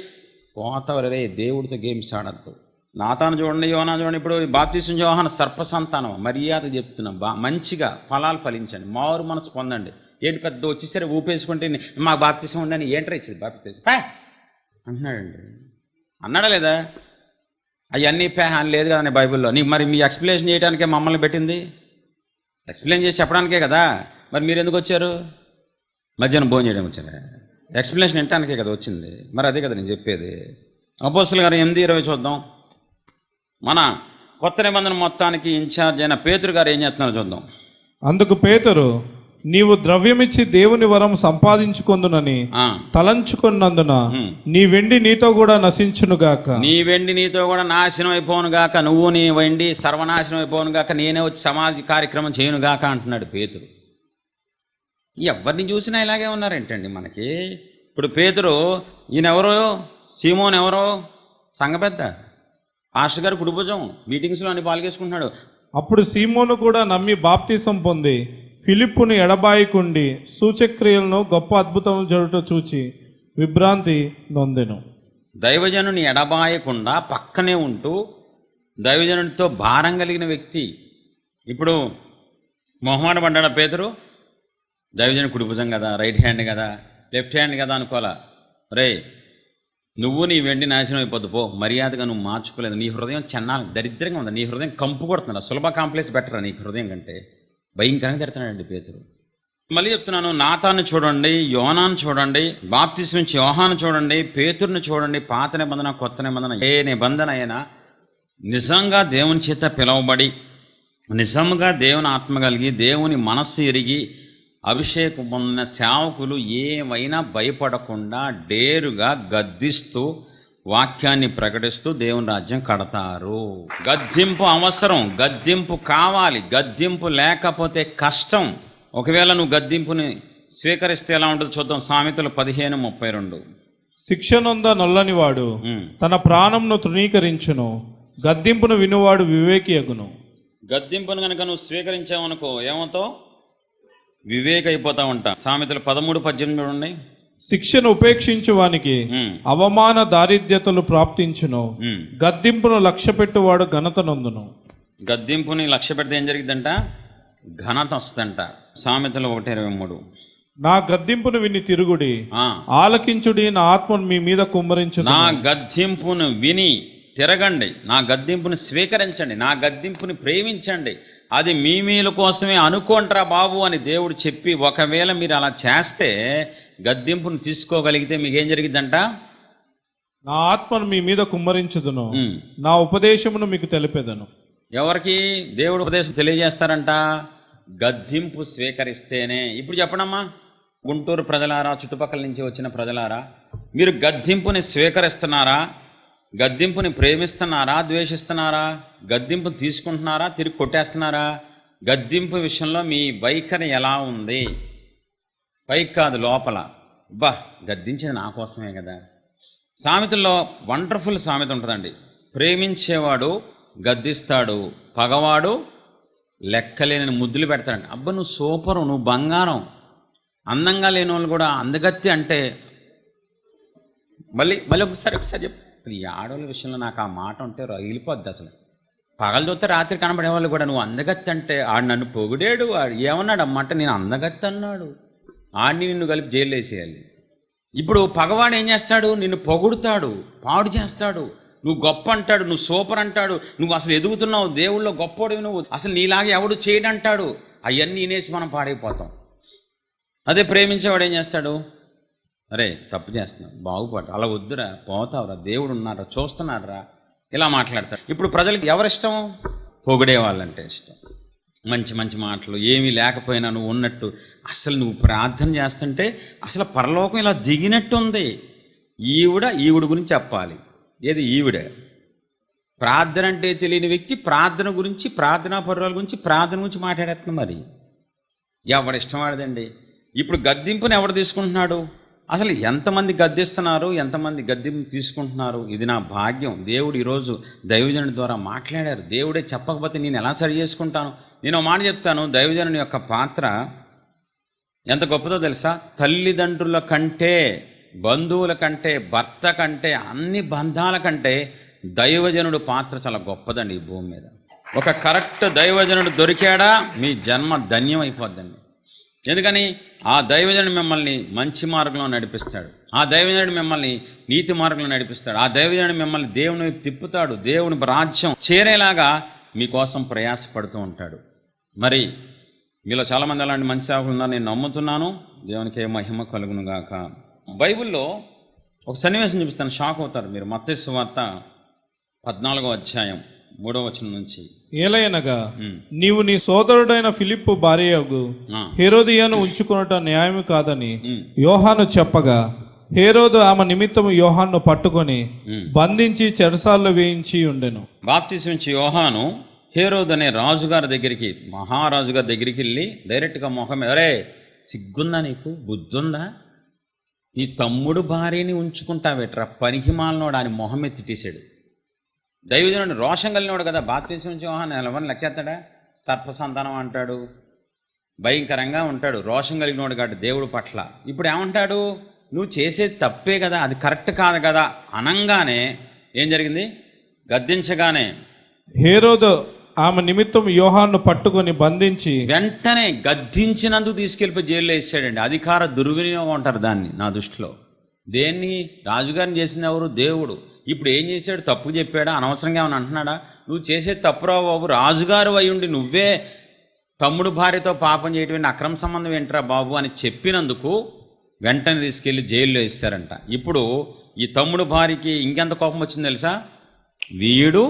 పోతారు. రే దేవుడితో గేమ్స్ ఆడద్దు. నాతాను చూడండి, యోనా చూడండి. ఇప్పుడు బాప్తిసం యోహాను సర్ప సంతానం, మర్యాద చెప్తున్నాం, మంచిగా ఫలాలు ఫలించండి, మారు మనసు పొందండి. ఏంటి పెద్ద వచ్చేసరి ఊపేసుకుంటే మాకు బాప్తిసం ఉండని ఏంటో ఇచ్చింది బాప్తిసం అంటున్నాడండి. అన్నాడా లేదా? అవన్నీ అని లేదు కదండి బైబిల్లో. నీకు మరి మీ ఎక్స్ప్లెనేషన్ చేయడానికే మమ్మల్ని పెట్టింది, ఎక్స్ప్లెయిన్ చేసి చెప్పడానికే కదా. మరి మీరు ఎందుకు వచ్చారు? మధ్యాహ్నం భోజనం చేయడం వచ్చారా? ఎక్స్ప్లెనేషన్ వినటానికే కదా వచ్చింది. మరి అదే కదా నేను చెప్పేది. అపోస్తలుల గారు 8:20 చూద్దాం. మన కొత్త నిబంధన మొత్తానికి ఇన్ఛార్జ్ అయిన పేతురు గారు ఏం చేస్తున్నారో చూద్దాం. అందుకు పేతురు, నీవు ద్రవ్యమిచ్చి దేవుని వరం సంపాదించుకొందునని తలంచుకున్నందున నీ వెండి నీతో కూడా నశించునుగాక. నీ వెండి నీతో కూడా నాశనం అయిపోను గాక, నువ్వు నీ వెండి సర్వనాశనం అయిపోను గాక, నేనే వచ్చి సమాధి కార్యక్రమం చేయను గాక అంటున్నాడు పేతురు. ఎవరిని చూసినా ఇలాగే ఉన్నారేంటండి మనకి. ఇప్పుడు పేతురు ఈయనెవరో, సీమోన్ ఎవరో, సంఘ పెద్ద, పాస్టర్ గారు కుడిభుజం, మీటింగ్స్లో అన్ని పాల్గొసుకుంటున్నాడు. అప్పుడు సీమోను కూడా నమ్మి బాప్తిసం పొంది ఫిలిప్పును ఎడబాయికుండి సూచక్రియలను గొప్ప అద్భుతములు జరుగుట చూచి విభ్రాంతి నొందెను. దైవజనుని ఎడబాయకుండా పక్కనే ఉంటూ దైవజనుడితో భారం కలిగిన వ్యక్తి. ఇప్పుడు మొహమాట పడ్డాడా పేతురు? దైవజనుడు కుడిభుజం కదా, రైట్ హ్యాండ్ కదా, లెఫ్ట్ హ్యాండ్ కదా అనుకోవాలా. రే నువ్వు నీ వెండి నాశనం అయిపోద్దు పో, మర్యాదగా నువ్వు మార్చుకోలేదు, నీ హృదయం దరిద్రంగా ఉంది, నీ హృదయం కంపు కొడుతున్నా, సులభ కాంప్లెక్స్ బెటరా నీ హృదయం కంటే? భయంకరంగా తిడుతున్నాడండి పేతురు. మళ్ళీ చెప్తున్నాను, నాతాన్ని చూడండి, యోనాను చూడండి, బాప్తిస్మ నుంచి యోహాను చూడండి, పేతురుని చూడండి. పాత నిబంధన కొత్త నిబంధన ఏ నిబంధన అయినా నిజంగా దేవుని చేత పిలువబడి నిజంగా దేవుని ఆత్మ కలిగి దేవుని మనస్సు ఎరిగి అభిషేకం పొందిన సేవకులు ఏమైనా భయపడకుండా డేరుగా గద్దిస్తూ వాక్యాన్ని ప్రకటిస్తూ దేవుని రాజ్యం కడతారు. గద్దింపు అవసరం, గద్దింపు కావాలి. గద్దింపు లేకపోతే కష్టం. ఒకవేళ నువ్వు గద్దింపుని స్వీకరిస్తే ఎలా ఉంటుందో చూద్దాం. సామెతలు 15:32. శిక్షనొంద నొల్లని వాడు తన ప్రాణంను తృణీకరించును, గద్దింపును వినువాడు వివేకి అగును. గద్దింపును కనుక నువ్వు స్వీకరించావనుకో ఏమవుతావు? వివేక అయిపోతా ఉంటా. సామెతలు 13:18 చూడండి. శిక్షను ఉపేక్షించు వానికి అవమాన దారిద్ర్యతలు ప్రాప్తించును, గద్దింపును లక్ష్యపెట్టువాడు ఘనత నొందును. గద్దింపుని లక్ష్య పెడితే ఏం జరిగిద్దంట? ఘనత వస్తుందంట. సామెతలు 1:23. నా గద్దింపును విని తిరుగుడి, ఆలకించుడి, నా ఆత్మను మీ మీద కుమ్మరించు. నా గద్దింపును విని తిరగండి, నా గద్దింపుని స్వీకరించండి, నా గద్దింపుని ప్రేమించండి. అది మీ మీల కోసమే అనుకోంట్రా బాబు అని దేవుడు చెప్పి, ఒకవేళ మీరు అలా చేస్తే గద్దింపును తీసుకోగలిగితే మీకేం జరిగిద్దంట? నా ఆత్మను మీ మీద కుమ్మరించుదును, నా ఉపదేశమును మీకు తెలిపేదను. ఎవరికి దేవుడు ఉపదేశం తెలియజేస్తారంట? గద్దింపు స్వీకరిస్తేనే. ఇప్పుడు చెప్పడమ్మా, గుంటూరు ప్రజలారా, చుట్టుపక్కల నుంచి వచ్చిన ప్రజలారా, మీరు గద్దింపుని స్వీకరిస్తున్నారా? గద్దింపుని ప్రేమిస్తున్నారా? ద్వేషిస్తున్నారా? గద్దింపు తీసుకుంటున్నారా? తిరిగి కొట్టేస్తున్నారా? గద్దింపు విషయంలో మీ వైఖరి ఎలా ఉంది? పైకి కాదు, లోపల. బా గద్దించేది నా కోసమే కదా. సామెతల్లో వండర్ఫుల్ సామెత ఉంటుందండి. ప్రేమించేవాడు గద్దిస్తాడు, పగవాడు లెక్కలేని ముద్దులు పెడతాడంట. అబ్బా నువ్వు సూపరు, నువ్వు బంగారం. అందంగా లేని వాళ్ళు కూడా అందగత్తి అంటే మళ్ళీ ఒకసారి చెప్పు. ఈ ఆడవాళ్ళ విషయంలో నాకు ఆ మాట ఉంటే రగిలిపోద్ది అసలు. పగలు చూస్తే రాత్రి కనబడేవాళ్ళు కూడా నువ్వు అందగత్తి అంటే, ఆడు నన్ను పొగిడాడు, ఏమన్నాడు అమ్మాట, నేను అందగత్తి అన్నాడు, ఆడిని నిన్ను కలిపి జైలు వేసేయాలి. ఇప్పుడు పగవాడు ఏం చేస్తాడు? నిన్ను పొగుడుతాడు, పాడు చేస్తాడు, నువ్వు గొప్ప అంటాడు, నువ్వు సూపర్ అంటాడు, నువ్వు అసలు ఎదుగుతున్నావు, దేవుళ్ళో గొప్పోడివి నువ్వు, అసలు నీలాగా ఎవడు చేయడంటాడు. అవన్నీ వినేసి మనం పాడైపోతాం. అదే ప్రేమించేవాడు ఏం చేస్తాడు? అరే తప్పు చేస్తున్నావు, బాగుపడు, అలా వద్దురా, పోతావురా, దేవుడు ఉన్నారా, చూస్తున్నారా, ఇలా మాట్లాడతాడు. ఇప్పుడు ప్రజలకి ఎవరిష్టం? పొగిడే వాళ్ళంటే ఇష్టం. మంచి మంచి మాటలు, ఏమీ లేకపోయినా నువ్వు ఉన్నట్టు, అసలు నువ్వు ప్రార్థన చేస్తుంటే అసలు పరలోకం ఇలా దిగినట్టు ఉంది. ఈవిడ గురించి చెప్పాలి. ఏది ఈవిడే? ప్రార్థన అంటే తెలియని వ్యక్తి ప్రార్థన గురించి, ప్రార్థనా పరుల గురించి, ప్రార్థన గురించి మాట్లాడేస్తున్నా. మరి ఎవడిష్టం వాడదండి. ఇప్పుడు గద్దింపుని ఎవడు తీసుకుంటున్నాడు? అసలు ఎంతమంది గద్దిస్తున్నారు, ఎంతమంది గద్దింపు తీసుకుంటున్నారు? ఇది నా భాగ్యం. దేవుడు ఈరోజు దైవజనుడి ద్వారా మాట్లాడారు. దేవుడే చెప్పకపోతే నేను ఎలా సరి చేసుకుంటాను? నేను ఒక మాట చెప్తాను, దైవజనుని యొక్క పాత్ర ఎంత గొప్పదో తెలుసా? తల్లిదండ్రుల కంటే, బంధువుల కంటే, భర్త కంటే, అన్ని బంధాల కంటే దైవజనుడు పాత్ర చాలా గొప్పదండి ఈ భూమి మీద. ఒక కరెక్ట్ దైవజనుడు దొరికాడా మీ జన్మ ధన్యం అయిపోద్దండి. ఎందుకని? ఆ దైవజనుడు మిమ్మల్ని మంచి మార్గంలో నడిపిస్తాడు, ఆ దైవజనుడు మిమ్మల్ని నీతి మార్గంలో నడిపిస్తాడు, ఆ దైవజనుడు మిమ్మల్ని దేవుని వైపు తిప్పుతాడు, దేవుని రాజ్యం చేరేలాగా మీకోసం ప్రయాసపడుతూ ఉంటాడు. మరి మీలో చాలామంది అలాంటి మంచి సేవకులు ఉన్నారు, నేను నమ్ముతున్నాను. దేవునికి మహిమ కలుగును గాక. బైబిల్లో ఒక సన్నివేశం చూపిస్తాను, షాక్ అవుతారు మీరు. మత్తయి సువార్త 14వ అధ్యాయం 3వ వచనం నుంచి. ఏలయనగా నీవు నీ సోదరుడైన ఫిలిప్పు భార్యయగు హేరోదియను ఉంచుకొనుట న్యాయము కాదని యోహాను చెప్పగా, హేరోదు ఆమె నిమిత్తము యోహాను పట్టుకొని బంధించి చెరసాల్లో వేయించి ఉండెను. బాప్తిసం ఇచ్చి యోహాను హేరోదు అనే రాజుగారి దగ్గరికి, మహారాజుగారి దగ్గరికి వెళ్ళి డైరెక్ట్గా మొహం, అరే సిగ్గుందా నీకు, బుద్ధుందా, ఈ తమ్ముడు భార్యని ఉంచుకుంటావేట్రా, పనికి మాలనోడు అని మొహం ఎత్తిట్టేశాడు. దైవజనుడు రోషం కలిగినోడు కదా. బాప్తిసం ఇచ్చి యోహాను ఎవరిని లెక్కేస్తాడా? సర్పసంతానం అంటాడు, భయంకరంగా ఉంటాడు, రోషం కలిగినోడు కాదు దేవుడు పట్ల. ఇప్పుడు ఏమంటాడు? నువ్వు చేసేది తప్పే కదా, అది కరెక్ట్ కాదు కదా అనంగానే ఏం జరిగింది? గద్దించగానే హేరోదు ఆమె నిమిత్తం యోహాను పట్టుకొని బంధించి, వెంటనే గద్దించినందుకు తీసుకెళ్ళిపోయి జైల్లో వేసాడండి. అధికార దుర్వినియోగం అంటారు దాన్ని నా దృష్టిలో. దేన్ని? రాజుగారిని చేసింది ఎవరు? దేవుడు. ఇప్పుడు ఏం చేశాడు? తప్పు చెప్పాడా? అనవసరంగా ఏమైనా అంటున్నాడా? నువ్వు చేసేది తప్పురా బాబు, రాజుగారు అయ్యుండి నువ్వే తమ్ముడు భార్యతో పాపం చేయటం అక్రమ సంబంధం ఏంట్రా బాబు అని చెప్పినందుకు వెంటనే తీసుకెళ్ళి జైల్లో వేస్తారంట. ఇప్పుడు ఈ తమ్ముడు భార్యకి ఇంకెంత కోపం వచ్చింది తెలుసా? వీడు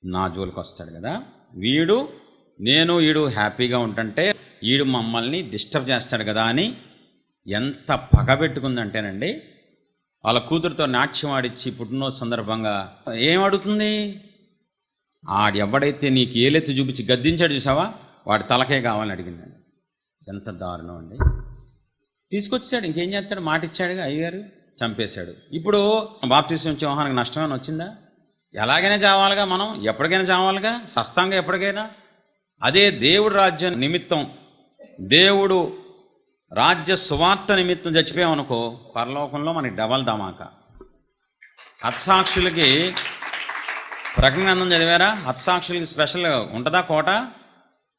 నా జోలికి వస్తాడు కదా, వీడు ఈడు హ్యాపీగా ఉంటుంటే వీడు మమ్మల్ని డిస్టర్బ్ చేస్తాడు కదా అని ఎంత పగబెట్టుకుందంటేనండి, వాళ్ళ కూతురుతో నాట్యం ఆడిచ్చి పుట్టినరోజు సందర్భంగా ఏం అడుగుతుంది? ఆడు ఎవడైతే నీకు ఏలెత్తి చూపించి గద్దించాడు చూసావా, వాడి తలకే కావాలని అడిగిందండి. ఎంత దారుణం అండి. తీసుకొచ్చాడు, ఇంకేం చేస్తాడు? మాట ఇచ్చాడుగా అయ్యగారు, చంపేశాడు. ఇప్పుడు బాప్తీసం ఇచ్చే యోహానుకి నష్టమేమైనా వచ్చిందా? ఎలాగైనా చావాలిగా, మనం ఎప్పటికైనా చావాలిగా, సస్తాంగా ఎప్పటికైనా. అదే దేవుడు రాజ్యం నిమిత్తం, దేవుడు రాజ్య సువార్త నిమిత్తం చచ్చిపోయామనుకో, పరలోకంలో మనకి డబల్ ధమాకా. హత్సాక్షులకి ప్రకటన చదివారా? హత్సాక్షులకి స్పెషల్ ఉంటుందా కోట?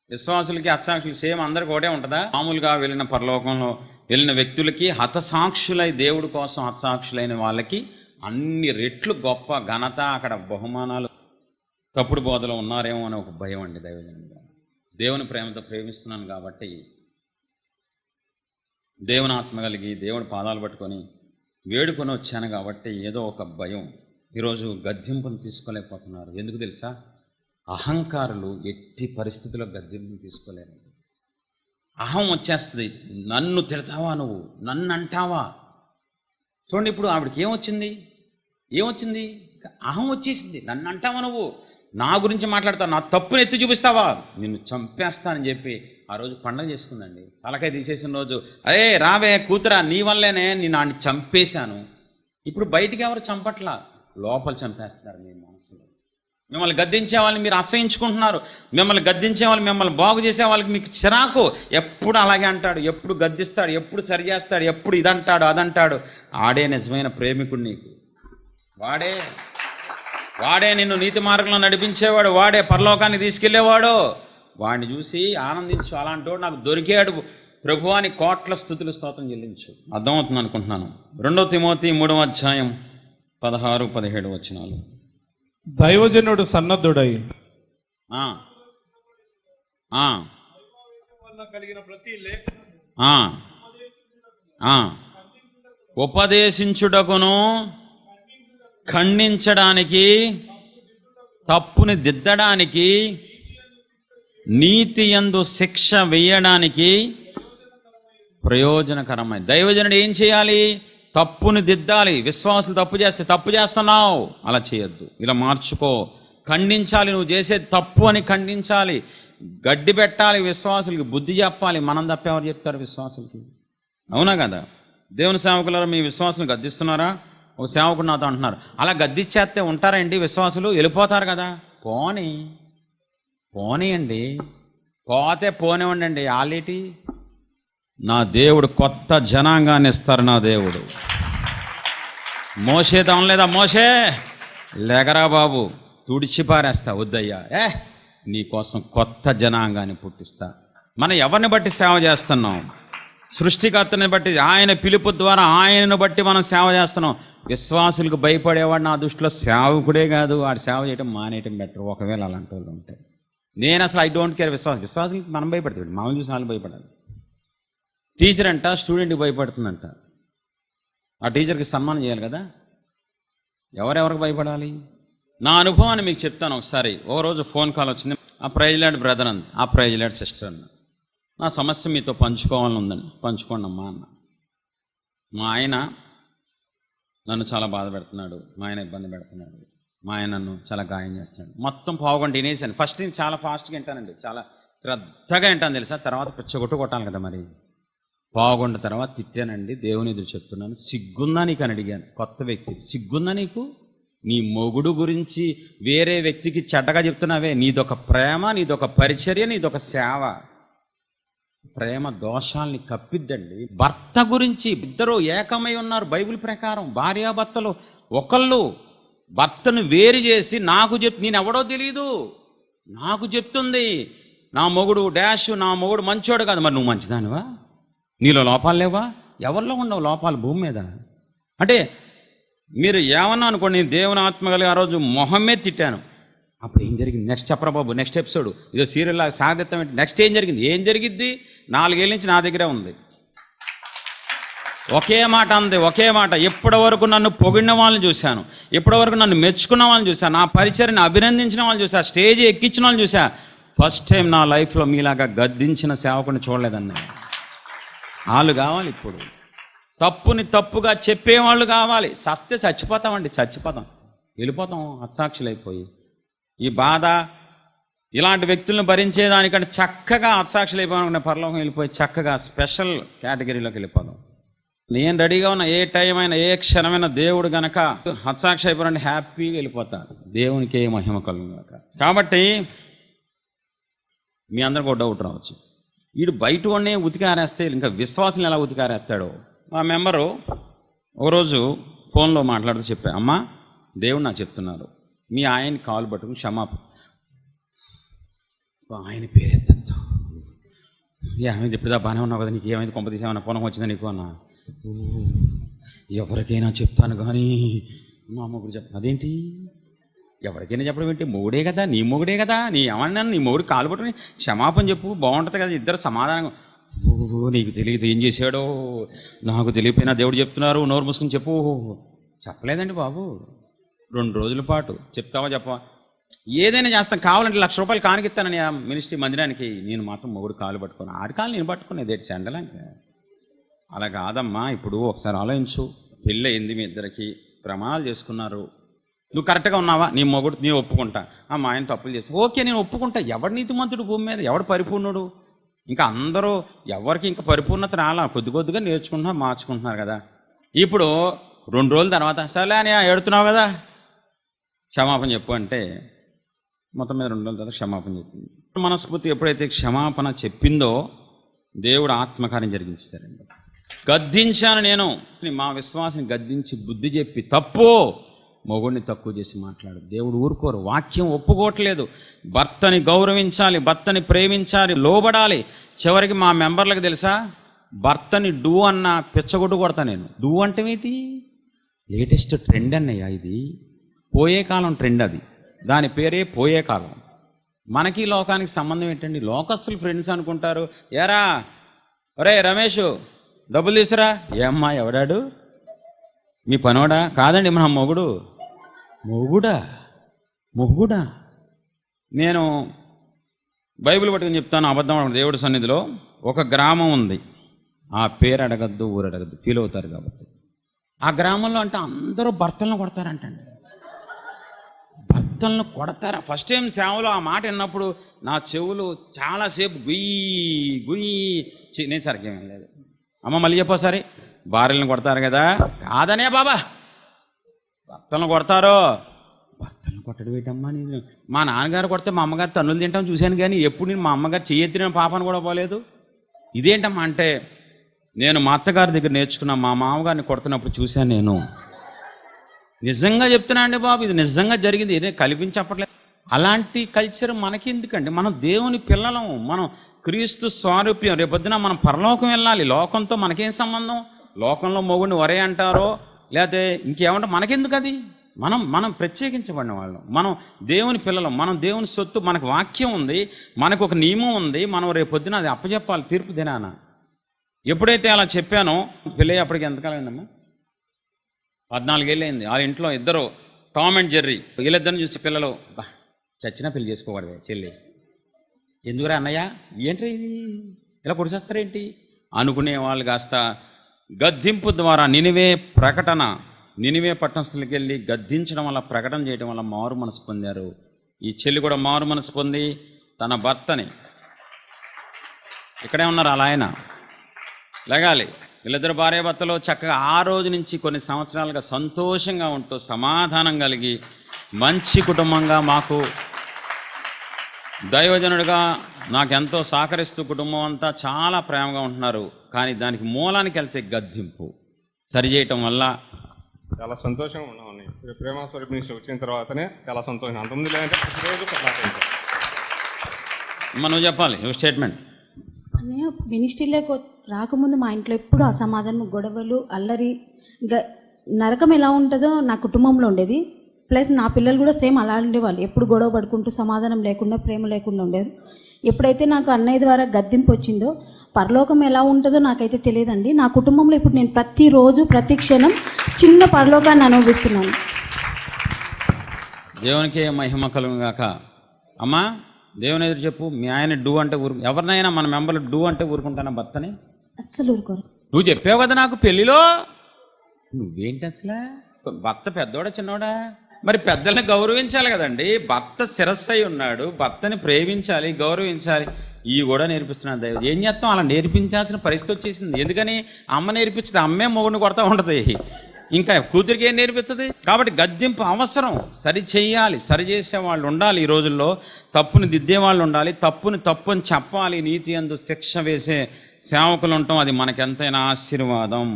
విశ్వాసులకి హతసాక్షులకి సేమ్ అందరికి ఒకటే ఉంటుందా? మామూలుగా వెళ్ళిన పరలోకంలో వెళ్ళిన వ్యక్తులకి హతసాక్షులై దేవుడి కోసం హతసాక్షులైన వాళ్ళకి అన్ని రెట్లు గొప్ప ఘనత, అక్కడ బహుమానాలు. తప్పుడు బోధలో ఉన్నారేమో అని ఒక భయం అండి. దైవజనుడిగా దేవుని ప్రేమతో ప్రేమిస్తున్నాను కాబట్టి, దేవుని ఆత్మ కలిగి దేవుడి పాదాలు పట్టుకొని వేడుకొని వచ్చాను కాబట్టి ఏదో ఒక భయం. ఈరోజు గద్దింపును తీసుకోలేకపోతున్నారు. ఎందుకు తెలుసా? అహంకారులు ఎట్టి పరిస్థితుల్లో గద్దింపును తీసుకోలేరు. అహం వచ్చేస్తుంది. నన్ను తిడతావా, నువ్వు నన్ను అంటావా? చూడండి, ఇప్పుడు ఆవిడకి ఏమొచ్చింది? అహం వచ్చేసింది. నన్ను అంటావా, నువ్వు నా గురించి మాట్లాడతావు, నా తప్పుని ఎత్తి చూపిస్తావా, నిన్ను చంపేస్తానని చెప్పి ఆ రోజు పండగ చేసుకుందండి. తలకాయ తీసేసిన రోజు, అరే రావే కూతురా, నీ వల్లేనే నేను ఆడిని చంపేశాను. ఇప్పుడు బయటికి ఎవరు చంపట్లా, లోపల చంపేస్తున్నారు మీ మనసులో. మిమ్మల్ని గద్దించే వాళ్ళని మీరు అసహించుకుంటున్నారు. మిమ్మల్ని గద్దించే వాళ్ళు, మిమ్మల్ని బాగు చేసే వాళ్ళకి మీకు చిరాకు. ఎప్పుడు అలాగే అంటాడు, ఎప్పుడు గద్దిస్తాడు, ఎప్పుడు సరి చేస్తాడు, ఎప్పుడు ఇదంటాడు అదంటాడు. ఆడే నిజమైన ప్రేమికుడు నీకు. వాడే నిన్ను నీతి మార్గంలో నడిపించేవాడు, వాడే పరలోకాన్ని తీసుకెళ్లేవాడు. వాడిని చూసి ఆనందించు. అలాంటి వాడు నాకు దొరికాడు ప్రభువాని కోట్ల స్తుతులు స్తోత్రం చెల్లించు. అర్థమవుతుంది అనుకుంటున్నాను. 2 తిమోతి 3వ అధ్యాయం 16-17 వచనాలు. దైవజనుడు సన్నద్ధుడై ఉపదేశించుటకును ఖండించడానికి, తప్పుని దిద్దడానికి, నీతి యందు శిక్ష వేయడానికి ప్రయోజనకరమైన. దైవజనుడు ఏం చేయాలి? తప్పుని దిద్దాలి. విశ్వాసులు తప్పు చేస్తే, తప్పు చేస్తున్నావు అలా చేయొద్దు, ఇలా మార్చుకో. ఖండించాలి, నువ్వు చేసేది తప్పు అని ఖండించాలి. గడ్డి పెట్టాలి, విశ్వాసులకి బుద్ధి చెప్పాలి. మనం తప్ప ఎవరు చెప్తారు విశ్వాసులకి? అవునా కదా? దేవుని సేవకులారా, మీ విశ్వాసులు గద్దిస్తున్నారా? ఒక సేవకుడు నాతో అంటున్నారు, అలా గద్దిచ్చేస్తే ఉంటారండి విశ్వాసులు, వెళ్ళిపోతారు కదా. పోనీయండి, పోతే పోనివ్వండి. ఆలేటి నా దేవుడు కొత్త జనాంగాన్ని ఇస్తారు. నా దేవుడు మోషేతో అనలేదా, మోషే లేగరా బాబు, తుడిచిపారేస్తా, వద్దయ్యా, నీకోసం కొత్త జనాంగాన్ని పుట్టిస్తా. మనం ఎవరిని బట్టి సేవ చేస్తున్నాం? సృష్టికర్తని బట్టి, ఆయన పిలుపు ద్వారా ఆయనను బట్టి మనం సేవ చేస్తున్నాం. విశ్వాసులకు భయపడేవాడు నా దృష్టిలో సేవకుడే కాదు, వాడు సేవ చేయడం మానేయటం బెటర్, ఒకవేళ అలాంటి వాళ్ళు ఉంటే. నేను అసలు ఐ డోంట్ కేర్. విశ్వాసులకి మనం భయపడతాడు, మామూలు చూసి వాళ్ళు భయపడాలి. టీచర్ అంట స్టూడెంట్కి భయపడుతుందంట, ఆ టీచర్కి సన్మానం చేయాలి కదా. ఎవరెవరికి భయపడాలి? నా అనుభవాన్ని మీకు చెప్తాను. ఒకసారి ఓ రోజు ఫోన్ కాల్ వచ్చింది. ఆ ప్రైజ్ లాడ్ బ్రదర్ అంది, ఆ ప్రైజ్ లాడ్ సిస్టర్ అన్న, నా సమస్య మీతో పంచుకోవాలని ఉందండి. పంచుకోండి అమ్మా అన్న. మా ఆయన నన్ను చాలా బాధ పెడుతున్నాడు, మా ఆయన ఇబ్బంది పెడుతున్నాడు, మా ఆయన నన్ను చాలా గాయం చేస్తున్నాడు. మొత్తం పావుగంట వినేసాను. ఫస్ట్ నేను చాలా ఫాస్ట్గా వింటానండి, చాలా శ్రద్ధగా వింటాను తెలుసా. తర్వాత పిచ్చగొట్టు కొట్టాలి కదా మరి. పావుగంట తర్వాత తిట్టానండి, దేవుని ఎదురు చెప్తున్నాను. సిగ్గుందా నీకు అని అడిగాను. కొత్త వ్యక్తి, సిగ్గుందా నీకు? నీ మొగుడు గురించి వేరే వ్యక్తికి చెడ్డగా చెప్తున్నావే. నీదొక ప్రేమ, నీదొక పరిచర్య, నీదొక సేవ. ప్రేమ దోషాల్ని కప్పిద్దండి. భర్త గురించి ఇద్దరు ఏకమై ఉన్నారు బైబిల్ ప్రకారం, భార్యాభర్తలు. ఒకళ్ళు భర్తను వేరు చేసి నేను ఎవడో తెలీదు, నాకు చెప్తుంది నా మొగుడు డాష్, నా మొగుడు మంచోడు కాదు. మరి నువ్వు మంచిదానివా? నీలో లోపాలు లేవా? ఎవరిలో ఉండవు లోపాలు భూమి మీద? అంటే మీరు ఏమన్నా అనుకోండి, నేను దేవుని ఆత్మ కలిగి ఆ రోజు మొహమ్మే తిట్టాను. అప్పుడు ఏం జరిగింది నెక్స్ట్ చెప్పరా బాబు, నెక్స్ట్ ఎపిసోడ్ ఇదో సీరియల్ లాగా సాగదీత్తం ఏంటి, నెక్స్ట్ ఏం జరిగింది, ఏం జరిగిద్ది? 4 ఏళ్ళ నుంచి నా దగ్గరే ఉంది. ఒకే మాట అంది, ఒకే మాట. ఇప్పటి వరకు నన్ను పొగిడిన వాళ్ళని చూశాను, ఇప్పటి వరకు నన్ను మెచ్చుకున్న వాళ్ళని చూశాను, నా పరిచర్ని అభినందించిన వాళ్ళని చూసా, స్టేజ్ ఎక్కించిన వాళ్ళని చూసా. ఫస్ట్ టైం నా లైఫ్లో మీలాగా గద్దించిన సేవకుని చూడలేదన్నా. వాళ్ళు కావాలి ఇప్పుడు, తప్పుని తప్పుగా చెప్పేవాళ్ళు కావాలి. చస్తే చచ్చిపోతామండి, చచ్చిపోతాం, వెళ్ళిపోతాం హతసాక్షులైపోయి. ఈ బాధ ఇలాంటి వ్యక్తులను భరించేదానికంటే చక్కగా హతసాక్షులైపోయిన పరలోకం వెళ్ళిపోయి చక్కగా స్పెషల్ కేటగిరీలోకి వెళ్ళిపోదాం. నేను రెడీగా ఉన్న ఏ టైం అయినా ఏ క్షణమైనా దేవుడు గనక హతసాక్షి అయిపోయిన హ్యాపీగా వెళ్ళిపోతారు. దేవునికి ఏ మహిమ కలుగుగాక. కాబట్టి మీ అందరికి ఒక డౌట్ రావచ్చు, వీడు బయట వాడినే ఉతికారేస్తే ఇంకా విశ్వాసం ఎలా ఉతికారేస్తాడో. మా మెంబరు ఒకరోజు ఫోన్లో మాట్లాడుతూ చెప్పా, అమ్మా దేవుడు నాకు చెప్తున్నారు, మీ ఆయన్ని కాలు పట్టుకుని క్షమాపణ. ఆయన పేరు ఎత్తద్దు, ఏమైంది ఎప్పుడుదా బాగానే ఉన్నావు కదా, నీకు ఏమైంది, కొంప తీసేమన్నా పొలం వచ్చిందా నీకు అన్నా. ఎవరికైనా చెప్తాను కానీ మా మొగుడు చెప్పను. అదేంటి ఎవరికైనా చెప్పడం ఏంటి, మొగుడే కదా, నీ మొగుడే కదా, నీ ఏమన్నా నీ మొగుడు కాలు పట్టుకుని క్షమాపణ చెప్పు, బాగుంటుంది కదా, ఇద్దరు సమాధానం. నీకు తెలియదు ఏం చేశాడో, నాకు తెలియపోయినా దేవుడు చెప్తున్నారు, నోరు మూసుకుని చెప్పు. చెప్పలేదండి బాబు, 2 రోజుల పాటు చెప్తావా చెప్పవా, ఏదైనా చేస్తాం, కావాలంటే ₹1,00,000 కానికిస్తానని ఆ మినిస్ట్రీ మందిరానికి. నేను మాత్రం మొగుడు కాలు పట్టుకుని, ఆడి కాలు నేను పట్టుకునేది ఏంటి సెండలంటే. అలా కాదమ్మా, ఇప్పుడు ఒకసారి ఆలోచించు, పెళ్ళి అయింది, మీ ఇద్దరికి ప్రమాణాలు చేసుకున్నారు, నువ్వు కరెక్ట్గా ఉన్నావా, నీ మొగుడు నేను ఒప్పుకుంటా, మా ఆయన తప్పులు చేస్తా, ఓకే నేను ఒప్పుకుంటా. ఎవడు నీతిమంతుడు భూమి మీద, ఎవడు పరిపూర్ణుడు? ఇంకా అందరూ ఎవరికి ఇంకా పరిపూర్ణత రాలా, కొద్ది కొద్దిగా నేర్చుకుంటున్నారు, మార్చుకుంటున్నారు కదా. ఇప్పుడు 2 రోజుల తర్వాత సరే అని ఏడుతున్నావు కదా, క్షమాపణ చెప్పు అంటే మొత్తం మీద 2 రోజుల తర్వాత క్షమాపణ చెప్పింది. మనస్ఫూర్తి ఎప్పుడైతే క్షమాపణ చెప్పిందో దేవుడు ఆత్మకార్యం జరిగించారండి. గద్దించాను నేను, మా విశ్వాసం గద్దించి బుద్ధి చెప్పి తప్పు మొగుడిని తక్కువ చేసి మాట్లాడు. దేవుడు ఊరుకోరు, వాక్యం ఒప్పుకోవట్లేదు. భర్తని గౌరవించాలి, భర్తని ప్రేమించాలి, లోబడాలి. చివరికి మా మెంబర్లకు తెలుసా, భర్తని డూ అన్న పిచ్చగొట్టు కొడతా నేను. డూ అంటే ఏంటి, లేటెస్ట్ ట్రెండ్ అన్నయ్య, ఇది పోయే కాలం ట్రెండ్, అది దాని పేరే పోయే కాలం. మనకి లోకానికి సంబంధం ఏంటండి, లోకస్తులు ఫ్రెండ్స్ అనుకుంటారు. ఏరా ఒరే రమేష్ డబ్బులు తీసురా, ఏమ్మా ఎవడాడు, మీ పనోడా? కాదండి మన మొగుడు. మొగుడా? నేను బైబిల్ పట్టుకుని చెప్తాను, అబద్ధం. దేవుడి సన్నిధిలో ఒక గ్రామం ఉంది, ఆ పేరు అడగద్దు, ఊరు అడగద్దు, ఫీల్ అవుతారు కాబట్టి. ఆ గ్రామంలో అంటే అందరూ భర్తలను కొడతారంటండి, భర్తలను కొడతారా. ఫస్ట్ టైం సేవలో ఆ మాట విన్నప్పుడు నా చెవులు చాలాసేపు గుయ్యి నేను సరిగ్గా ఏం లేదు. అమ్మ మళ్ళీ చెప్పోసారి, భార్యలను కొడతారు కదా. కాదనే బాబా, భర్తలను కొడతారో. భర్తలను కొట్టడం ఏంటమ్మా, నేను మా నాన్నగారు కొడితే మా అమ్మగారు తన్నులు తింటాం చూశాను, కానీ ఎప్పుడు నేను మా అమ్మగారు చెయ్యెత్తిన పాపను కూడా పోలేదు. ఇదేంటమ్మా అంటే, నేను మా అత్తగారి దగ్గర నేర్చుకున్న, మా మామగారిని కొడుతున్నప్పుడు చూశాను నేను. నిజంగా చెప్తున్నా అండి బాబు, ఇది నిజంగా జరిగింది, ఏదో కల్పించప్పట్లేదు. అలాంటి కల్చర్ మనకి ఎందుకండి, మనం దేవుని పిల్లలం, మనం క్రీస్తు స్వారూప్యం. రేపొద్దున మనం పరలోకం వెళ్ళాలి, లోకంతో మనకేం సంబంధం? లోకంలో మొగుడిని వరే అంటారో లేకపోతే ఇంకేమంటే మనకెందుకు అది? మనం ప్రత్యేకించబడిన వాళ్ళం, మనం దేవుని పిల్లలం, మనం దేవుని సొత్తు. మనకు వాక్యం ఉంది, మనకు ఒక నియమం ఉంది, మనం రేపొద్దున అది అప్పచెప్పాలి తీర్పు దినాన. ఎప్పుడైతే అలా చెప్పానో, పెళ్ళి అప్పటికి ఎంతకాలం అయిందమ్మా, 14 ఏళ్ళు అయింది. వాళ్ళ ఇంట్లో ఇద్దరు టామ్ అండ్ జెర్రీ, వీళ్ళిద్దరిని చూసి పిల్లలు చచ్చినా పెళ్లి చేసుకోకూడదు చెల్లి, ఎందుకురా అన్నయ్య, ఏంటి ఇది ఇలా పొడిచేస్తారేంటి అనుకునే వాళ్ళు కాస్త గద్దింపు ద్వారా నినివే పట్టణస్థులకి వెళ్ళి గద్దించడం వల్ల, ప్రకటన చేయడం వల్ల మారు మనసు పొందారు. ఈ చెల్లి కూడా మారు మనసు పొంది తన భర్తని, ఇక్కడే ఉన్నారు అలా ఆయన లగాలి, వీళ్ళిద్దరు భార్యాభర్తలు చక్కగా ఆ రోజు నుంచి కొన్ని సంవత్సరాలుగా సంతోషంగా ఉంటూ సమాధానం కలిగి మంచి కుటుంబంగా, మాకు దైవజనుడిగా నాకెంతో సహకరిస్తూ కుటుంబం అంతా చాలా ప్రేమగా ఉంటున్నారు. కానీ దానికి మూలానికి వెళ్తే గద్దింపు సరిచేయటం వల్ల చాలా సంతోషంగా ఉన్నామని. ప్రేమ స్వరూప్ నుంచి వచ్చిన తర్వాతనే చాలా సంతోషం. అంతకుముందు లేదంటే ప్రతిరోజు మనం చెప్పాలి స్టేట్మెంట్. మినిస్ట్రీలోకి రాకముందు మా ఇంట్లో ఎప్పుడు అసమాధానం, గొడవలు, అల్లరి, నరకం ఎలా ఉంటుందో నా కుటుంబంలో ఉండేది. ప్లస్ నా పిల్లలు కూడా సేమ్ అలా ఉండేవాళ్ళు, ఎప్పుడు గొడవ పడుకుంటూ సమాధానం లేకుండా ప్రేమ లేకుండా ఉండేది. ఎప్పుడైతే నాకు అన్నయ్య ద్వారా గద్దింపు వచ్చిందో పరలోకం ఎలా ఉంటుందో నాకైతే తెలియదండి. నా కుటుంబంలో ఇప్పుడు నేను ప్రతిరోజు ప్రతి క్షణం చిన్న పరలోకాన్ని అనుభవిస్తున్నాను. దేవునికి మహిమ కలుగును గాక. అమ్మా దేవుని ఎదురు చెప్పు, మీ ఆయన డూ అంటే ఎవరినైనా మన మెంబర్లు డూ అంటే ఊరుకుంటానా భర్తని? అస్సలు ఊరుకోరు. నువ్వు చెప్పావు కదా నాకు పెళ్ళిలో, నువ్వేంటి అసలు భర్త పెద్దోడా చిన్నోడా? మరి పెద్దల్ని గౌరవించాలి కదండి. భర్త శిరస్సు అయి ఉన్నాడు, భర్తని ప్రేమించాలి, గౌరవించాలి. ఇవి కూడా నేర్పిస్తున్నాను దైవం. ఏం చేస్తాం, అలా నేర్పించాల్సిన పరిస్థితి వచ్చేసింది. ఎందుకని అమ్మ నేర్పించింది, అమ్మే మొగుడిని కొడతా ఉంటుంది, ఇంకా కూతురికి ఏం నేర్పిస్తుంది? కాబట్టి గద్దింపు అవసరం. సరి చేయాలి, సరి చేసే వాళ్ళు ఉండాలి. ఈ రోజుల్లో తప్పుని దిద్దే వాళ్ళు ఉండాలి, తప్పుని తప్పు అని చెప్పాలి, నీతి యందు శిక్ష వేసే సేవకులు ఉంటాం. అది మనకెంతైనా ఆశీర్వాదం.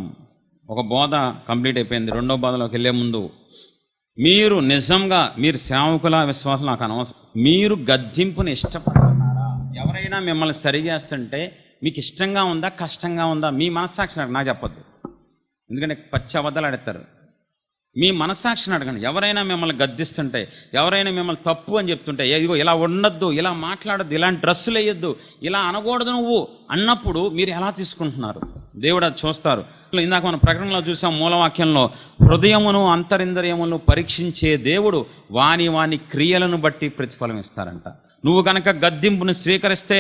ఒక బోధ కంప్లీట్ అయిపోయింది. రెండో బోధలోకి వెళ్ళే ముందు, మీరు నిజంగా మీరు సేవకుల విశ్వాసం నాకు అనవసరం. మీరు గద్దింపుని ఇష్టపడుతున్నారా? ఎవరైనా మిమ్మల్ని సరి చేస్తుంటే మీకు ఇష్టంగా ఉందా, కష్టంగా ఉందా? మీ మనస్సాక్షిని నాకు చెప్పొద్దు, ఎందుకంటే పచ్చి అబద్ధాలు ఆడతారు. మీ మనస్సాక్షిని అడగండి. ఎవరైనా మిమ్మల్ని గద్దిస్తుంటే, ఎవరైనా మిమ్మల్ని తప్పు అని చెప్తుంటే, ఇదిగో ఇలా ఉండొద్దు, ఇలా మాట్లాడద్దు, ఇలాంటి డ్రెస్సులు వేయొద్దు, ఇలా అనకూడదు నువ్వు అన్నప్పుడు మీరు ఎలా తీసుకుంటున్నారు? దేవుడు అది చూస్తారు. ఇందాక మనం ప్రకటనలో చూసాం, మూలవాక్యంలో, హృదయమును అంతరింద్రియములను పరీక్షించే దేవుడు వాని క్రియలను బట్టి ప్రతిఫలం ఇస్తారంట. నువ్వు కనుక గద్దింపును స్వీకరిస్తే,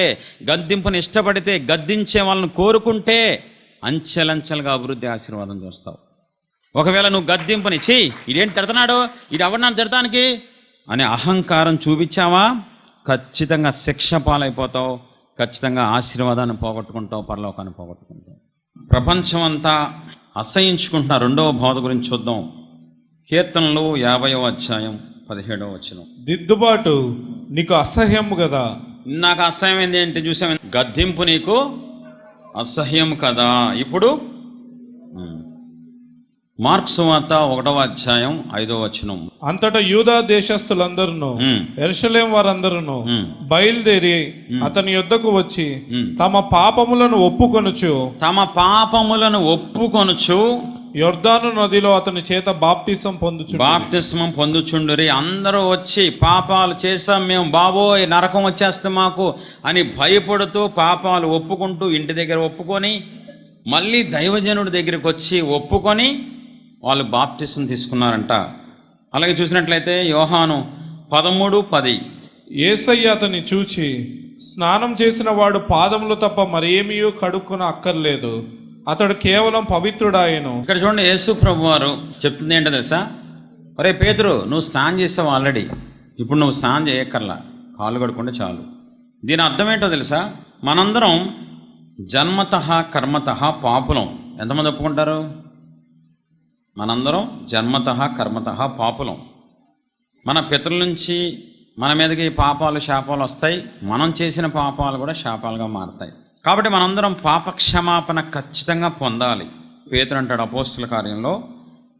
గద్దింపుని ఇష్టపడితే, గద్దించే వాళ్ళని కోరుకుంటే అంచెలంచెలుగా అభివృద్ధి ఆశీర్వాదం చూస్తావు. ఒకవేళ నువ్వు గద్దింపుని ఇదేంటి తిడతాడు, ఇది ఎవరినా తిడతానికి అనే అహంకారం చూపించావా, ఖచ్చితంగా శిక్ష పాలైపోతావు, ఖచ్చితంగా ఆశీర్వాదాన్ని పోగొట్టుకుంటావు, పరలోకాన్ని పోగొట్టుకుంటావు. ప్రపంచం అంతా అసహించుకుంటున్న రెండవ బోధ గురించి చూద్దాం. కీర్తనలు 50వ అధ్యాయం 17వ వచనం. దిద్దుబాటు నీకు అసహ్యము కదా. నాకు అసహ్యం ఏంటి చూసాం, గద్దింపు నీకు అసహ్యం కదా. ఇప్పుడు మార్కు సువార్త 1వ అధ్యాయం 5వ వచనం. అంతటా యూదా దేశస్థులందరూ యెరూషలేం వారందరూ బయలుదేరి అతని యొద్దకు వచ్చి తమ పాపములను ఒప్పుకొనుచు యొర్దాను నదిలో అతని చేత బాప్తిసం పొందుచుండురి. అందరూ వచ్చి పాపాలు చేశాం మేము, బాబోయ్ నరకం వచ్చేస్తే మాకు అని భయపడుతూ పాపాలు ఒప్పుకుంటూ ఇంటి దగ్గర ఒప్పుకొని మళ్ళీ దైవజనుడి దగ్గరికి వచ్చి ఒప్పుకొని వాళ్ళు బాప్తిసం తీసుకున్నారంట. అలాగే చూసినట్లయితే యోహాను 13:10. యేసయ్య అతన్ని చూచి, స్నానం చేసిన వాడు పాదములు తప్ప మరేమీ కడుక్కున అక్కర్లేదు, అతడు కేవలం పవిత్రుడాయను. ఇక్కడ చూడండి, యేసు ప్రభు వారు చెప్తుంది ఏంటో తెలుసా? ఒరే పేతురు, నువ్వు స్నానం చేసావు ఆల్రెడీ, ఇప్పుడు నువ్వు స్నానం చేయక్కర్లా, కాళ్ళు కడుక్కుంటే చాలు. దీని అర్థం ఏంటో తెలుసా? మనందరం జన్మతః కర్మతః పాపులం. ఎంతమంది ఒప్పుకుంటారు? మనందరం జన్మతః కర్మతః పాపులం. మన పితరుల నుంచి మన మీదకి పాపాలు శాపాలు వస్తాయి, మనం చేసిన పాపాలు కూడా శాపాలుగా మారుతాయి. కాబట్టి మనందరం పాపక్షమాపణ ఖచ్చితంగా పొందాలి. పేతురు అంటాడు అపోస్తుల కార్యంలో,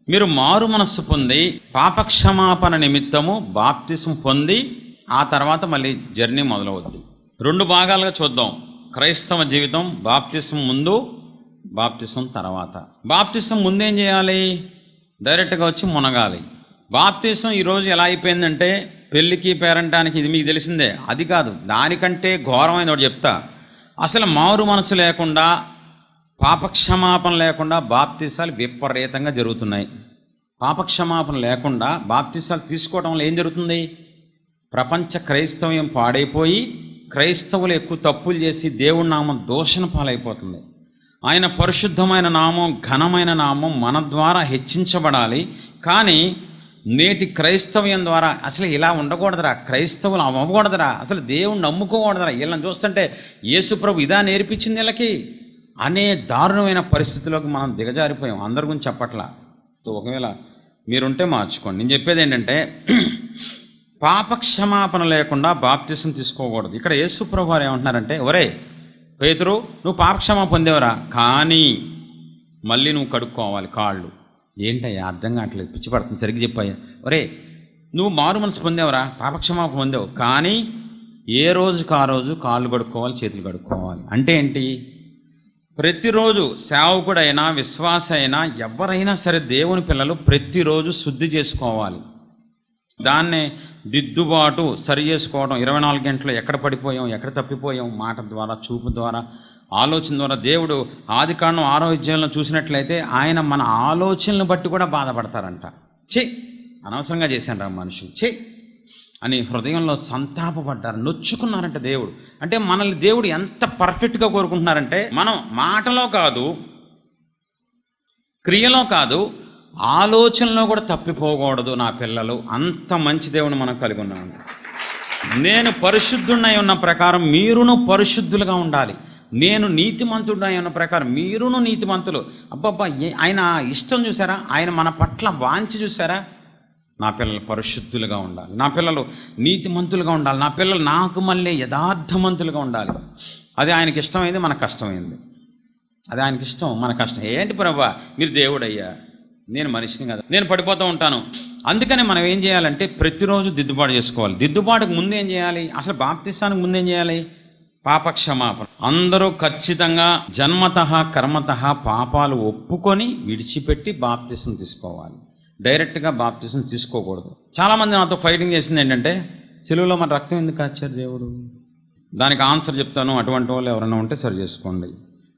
మీరు మారు మనస్సు పొంది పాపక్షమాపణ నిమిత్తము బాప్తిసం పొంది ఆ తర్వాత మళ్ళీ జర్నీ మొదలవుద్ది. 2 భాగాలుగా చూద్దాం. క్రైస్తవ జీవితం బాప్తిసం ముందు, బాప్తిసం తర్వాత. బాప్తిసం ముందేం చేయాలి? డైరెక్ట్గా వచ్చి మునగాలి. బాప్తిసం ఈరోజు ఎలా అయిపోయిందంటే, పెళ్ళికి పేరంటానికి ఇది మీకు తెలిసిందే, అది కాదు, దానికంటే ఘోరమైన ఒకటి చెప్తా. అసలు మారు మనసు లేకుండా, పాపక్షమాపణ లేకుండా బాప్తిసాలు విపరీతంగా జరుగుతున్నాయి. పాపక్షమాపణ లేకుండా బాప్తిసాలు తీసుకోవడం వల్ల ఏం జరుగుతుంది? ప్రపంచ క్రైస్తవ్యం పాడైపోయి క్రైస్తవులు ఎక్కువ తప్పులు చేసి దేవుడి నామం దూషణ పాలైపోతుంది. ఆయన పరిశుద్ధమైన నామం, ఘనమైన నామం మన ద్వారా హెచ్చించబడాలి. కానీ నేటి క్రైస్తవ్యం ద్వారా అసలు ఇలా ఉండకూడదురా, క్రైస్తవులు అవ్వకూడదురా, అసలు దేవుణ్ణి నమ్ముకోకూడదురా, వీళ్ళని చూస్తుంటే యేసు ప్రభు ఇదా నేర్పించింది వీళ్ళకి అనే దారుణమైన పరిస్థితుల్లోకి మనం దిగజారిపోయాం. అందరి గురించి చెప్పట్లా. ఒకవేళ మీరుంటే మార్చుకోండి. నేను చెప్పేది ఏంటంటే, పాపక్షమాపణ లేకుండా బాప్తిసం తీసుకోకూడదు. ఇక్కడ యేసు ప్రభు వారు ఏమంటున్నారంటే, ఒరే పేతురు, నువ్వు పాపక్షమాపణ పొందేవరా, కానీ మళ్ళీ నువ్వు కడుక్కోవాలి కాళ్ళు. ఏంటయ్యా అర్థం కావట్లేదు, పిచ్చి పడుతుంది, సరిగ్గా చెప్పాయ్యా. ఒరే నువ్వు మారు మనసు పొందేవరా, పాపక్షమాపణ పొందేవు, కానీ ఏ రోజుకు ఆ రోజు కాళ్ళు కడుక్కోవాలి, చేతులు కడుక్కోవాలి. అంటే ఏంటి? ప్రతిరోజు సేవకుడైనా విశ్వాస అయినా ఎవరైనా సరే దేవుని పిల్లలు ప్రతిరోజు శుద్ధి చేసుకోవాలి. దాన్నే దిద్దుబాటు సరి చేసుకోవడం. 24 గంటలు ఎక్కడ పడిపోయాం, ఎక్కడ తప్పిపోయాం, మాట ద్వారా, చూపు ద్వారా, ఆలోచన ద్వారా. దేవుడు ఆదికాండం 6వ అధ్యాయంలో చూసినట్లయితే ఆయన మన ఆలోచనలను బట్టి కూడా బాధపడతారంట. అనవసరంగా చేశాను రా మనుషులు అని హృదయంలో సంతాపపడ్డారు, నొచ్చుకున్నారంట దేవుడు. అంటే మనల్ని దేవుడు ఎంత పర్ఫెక్ట్గా కోరుకుంటున్నారంటే, మనం మాటలో కాదు, క్రియలో కాదు, ఆలోచనలో కూడా తప్పిపోకూడదు నా పిల్లలు. అంత మంచి దేవుని మనం కలిగి ఉన్నాం. నేను పరిశుద్ధుడై ఉన్న ప్రకారం మీరును పరిశుద్ధులుగా ఉండాలి. నేను నీతిమంతుడై ఉన్న ప్రకారం మీరును నీతిమంతులు. అబ్బబ్బా, ఆయన ఇష్టం చూసారా, ఆయన మన పట్ల వాంఛ చూసారా. నా పిల్లలు పరిశుద్ధులుగా ఉండాలి, నా పిల్లలు నీతిమంతులుగా ఉండాలి, నా పిల్లలు నాకు మళ్ళీ యథార్థమంతులుగా ఉండాలి. అది ఆయనకి ఇష్టమైంది, మనకు కష్టమైంది. అది ఆయనకి ఇష్టం, మన కష్టం. ఏంటి ప్రభా, మీరు దేవుడయ్యా, నేను మనిషిని కదా, నేను పడిపోతూ ఉంటాను. అందుకని మనం ఏం చేయాలంటే ప్రతిరోజు దిద్దుబాటు చేసుకోవాలి. దిద్దుబాటుకు ముందు ఏం చేయాలి, అసలు బాప్తిస్తానికి ముందు ఏం చేయాలి, పాపక్షమాపణ. అందరూ ఖచ్చితంగా జన్మతః కర్మతః పాపాలు ఒప్పుకొని విడిచిపెట్టి బాప్తిసం తీసుకోవాలి. డైరెక్ట్గా బాప్తిసం తీసుకోకూడదు. చాలామంది నాతో ఫైటింగ్ చేసింది ఏంటంటే, సిలువలో మన రక్తం ఎందుకు కాచారు దేవుడు. దానికి ఆన్సర్ చెప్తాను, అటువంటి వాళ్ళు ఎవరైనా ఉంటే సరి చేసుకోండి.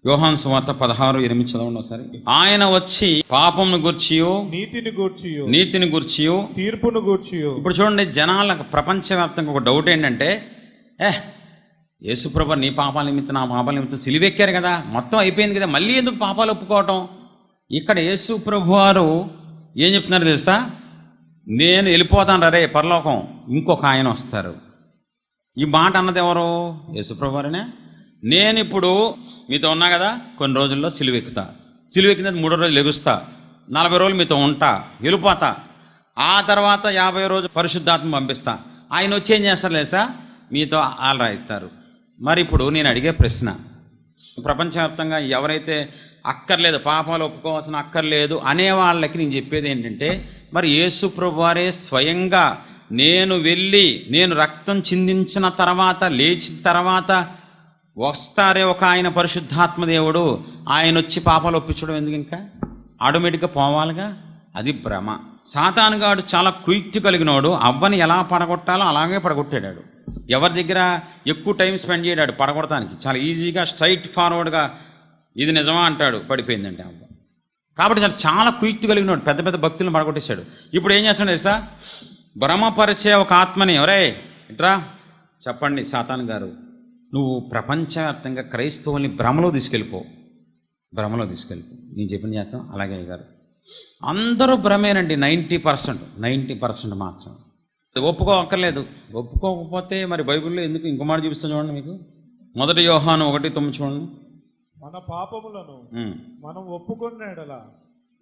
యోహాను సువార్త 16:8 చదవండి ఒకసారి. ఆయన వచ్చి పాపంను గూర్చియో నీతిని గూర్చియో తీర్పును గూర్చియో. ఇప్పుడు చూడండి, జనాలకు ప్రపంచవ్యాప్తంగా ఒక డౌట్ ఏంటంటే, యేసుప్రభు నీ పాపాల నిమిత్తం నా పాపాల నిమిత్తం సిలువెక్కారు కదా, మొత్తం అయిపోయింది కదా, మళ్ళీ ఎందుకు పాపాలు ఒప్పుకోవటం. ఇక్కడ యేసుప్రభు వారు ఏం చెప్తున్నారు తెలుసా, నేను వెళ్ళిపోతాను రే పరలోకం, ఇంకొక ఆయన వస్తారు. ఈ మాట అన్నది ఎవరు, యేసుప్రభు వారేనే. నేను ఇప్పుడు మీతో ఉన్నా కదా, కొన్ని రోజుల్లో సిలువెక్కుతా, సిలువెక్కిన 3వ రోజు లెగుస్తా, 40 రోజులు మీతో ఉంటా, వెళ్ళిపోతా. ఆ తర్వాత 50వ రోజు పరిశుద్ధాత్మ పంపిస్తా. ఆయన వచ్చి ఏం చేస్తారు లేసా, మీతో ఆలరాయిస్తారు. మరి ఇప్పుడు నేను అడిగే ప్రశ్న, ప్రపంచవ్యాప్తంగా ఎవరైతే అక్కర్లేదు, పాపాలు ఒప్పుకోవాల్సిన అక్కర్లేదు అనే వాళ్ళకి నేను చెప్పేది ఏంటంటే, మరి యేసు ప్రభువారే స్వయంగా నేను వెళ్ళి నేను రక్తం చిందించిన తర్వాత, లేచిన తర్వాత వస్తారే ఒక ఆయన పరిశుద్ధాత్మ దేవుడు, ఆయన వచ్చి పాపాలు ఒప్పించడం ఎందుకు, ఇంకా ఆటోమేటిక్గా పోవాలిగా. అది భ్రమ. సాతానుగాడు చాలా కుయుక్తి కలిగినోడు. అవ్వని ఎలా పడగొట్టాలో అలాగే పడగొట్టాడు. ఎవరి దగ్గర ఎక్కువ టైం స్పెండ్ చేయడాడు పడగొడటానికి. చాలా ఈజీగా స్ట్రైట్ ఫార్వర్డ్గా ఇది నిజమా అంటాడు, పడిపోయిందంటే అవ్వ. కాబట్టి చాలా కుయుక్తి కలిగినోడు, పెద్ద పెద్ద భక్తులను పడగొట్టేశాడు. ఇప్పుడు ఏం చేస్తున్నాడు తెలుసా, భ్రమపరిచే ఒక ఆత్మని, ఎవరే ఇట్రా చెప్పండి సాతాను గారు, నువ్వు ప్రపంచవ్యాప్తంగా క్రైస్తవుల్ని భ్రమలో తీసుకెళ్ళిపో. నేను చెప్పిన చేస్తాం అలాగే గారు. అందరూ భ్రమేనండి, 90% మాత్రం. ఒప్పుకోక్కర్లేదు. ఒప్పుకోకపోతే మరి బైబిల్లో ఎందుకు ఇంకో మాట చూపిస్తాను చూడండి మీకు. 1 యోహాను 1:9 చూడండి. మన పాపములను మనం ఒప్పుకొన్నెడల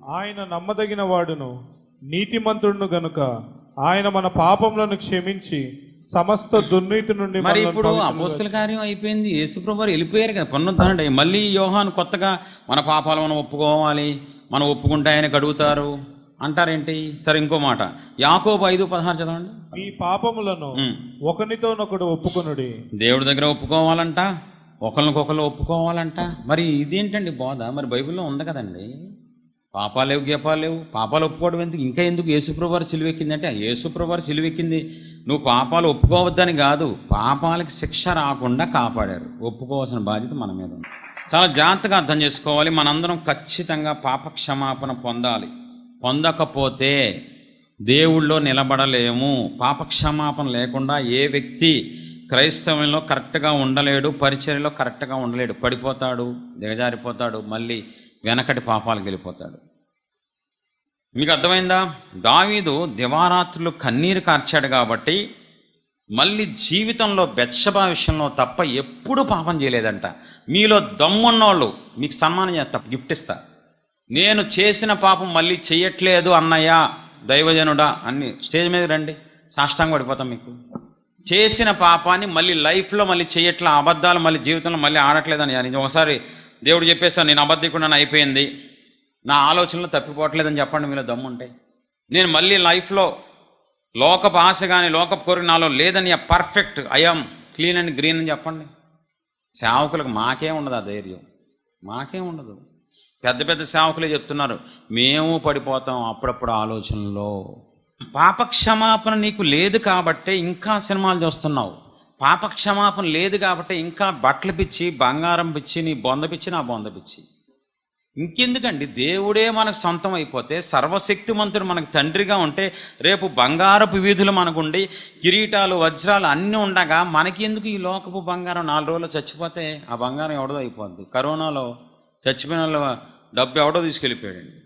ఆయన నమ్మదగిన వాడును నీతిమంతుడును గనుక ఆయన మన పాపములను క్షమించి సమస్త దుర్నీతి నుండి. మరి ఇప్పుడు అపోస్తల కార్యం అయిపోయింది, యేసుప్రభు వారు వెళ్ళిపోయారు కదా, పునరుద్ధరణ. మళ్ళీ యోహాను కొత్తగా మన పాపాలు మనం ఒప్పుకోవాలి, మనం ఒప్పుకుంటే ఆయన కడుగుతారు అంటారేంటి. సరే, ఇంకో మాట యాకోబు 5:16 చదవండి. మీ పాపములను ఒకనితోనొకడు ఒప్పుకొనుడి. దేవుడి దగ్గర ఒప్పుకోవాలంట, ఒకరికొకరు ఒప్పుకోవాలంట. మరి ఇదేంటండి బోధ? మరి బైబిల్లో ఉంది కదండి, పాపాలు లేవు, గేపాలు లేవు, పాపాలు ఒప్పుకోవడం ఎందుకు? ఇంకా ఎందుకు యేసుప్రభు వారు సిలువెక్కింది అంటే, యేసుప్రభు వారు సిలువెక్కింది నువ్వు పాపాలు ఒప్పుకోవద్దని కాదు, పాపాలకి శిక్ష రాకుండా కాపాడారు. ఒప్పుకోవాల్సిన బాధ్యత మన మీద ఉంది. చాలా జాగ్రత్తగా అర్థం చేసుకోవాలి. మనందరం ఖచ్చితంగా పాప క్షమాపణ పొందాలి. పొందకపోతే దేవుళ్ళో నిలబడలేము. పాపక్షమాపణ లేకుండా ఏ వ్యక్తి క్రైస్తవంలో కరెక్ట్గా ఉండలేడు, పరిచర్యలో కరెక్ట్గా ఉండలేడు. పడిపోతాడు, దిగజారిపోతాడు, మళ్ళీ వెనకటి పాపాలకు వెళ్ళిపోతాడు. మీకు అర్థమైందా? దావీదు దివారాత్రులు కన్నీరు కార్చాడు కాబట్టి మళ్ళీ జీవితంలో బెత్షెబా విషయంలో తప్ప ఎప్పుడూ పాపం చేయలేదంట. మీలో దమ్మున్నోళ్ళు మీకు సన్మానం చేస్తా, గిఫ్ట్ ఇస్తా. నేను చేసిన పాపం మళ్ళీ చెయ్యట్లేదు అన్నయ్య, దైవజనుడా అన్ని స్టేజ్ మీద రండి, సాష్టాంగం పడిపోతాం. మీకు చేసిన పాపాన్ని మళ్ళీ లైఫ్లో మళ్ళీ చెయ్యట్లా, అబద్ధాలు మళ్ళీ జీవితంలో మళ్ళీ ఆడట్లేదని. నేను ఒకసారి దేవుడు చెప్పేస్తాను, నేను అబద్ధికుడని అయిపోయింది, నా ఆలోచనలు తప్పిపోవట్లేదని చెప్పండి మీలో దమ్ముంటే. నేను మళ్ళీ లైఫ్లో లోకపు ఆశ కానీ లోకపు కోరిక నాలో లేదని, perfect, I'm clean and green అని చెప్పండి. సేవకులకు మాకే ఉండదు ఆ ధైర్యం, మాకే ఉండదు. పెద్ద పెద్ద సేవకులే చెప్తున్నారు, మేము పడిపోతాం అప్పుడప్పుడు ఆలోచనలో. పాపక్షమాపణ నీకు లేదు కాబట్టే ఇంకా సినిమాలు చూస్తున్నావు. పాపక్షమాపణ లేదు కాబట్టి ఇంకా బట్టలు పిచ్చి, బంగారం పిచ్చి, నీ బొంద పిచ్చి, నా బొంద పిచ్చి. ఇంకెందుకండి? దేవుడే మనకు సొంతం అయిపోతే, సర్వశక్తిమంతుడు మనకు తండ్రిగా ఉంటే, రేపు బంగారపు వీధులు మనకుండి, కిరీటాలు వజ్రాలు అన్నీ ఉండగా మనకి ఎందుకు ఈ లోకపు బంగారం? 4 రోజులు చచ్చిపోతే ఆ బంగారం ఎవడో అయిపోద్ది. కరోనాలో చచ్చిపోయిన వాళ్ళ డబ్బు ఎవడో తీసుకెళ్ళిపోయాడండి.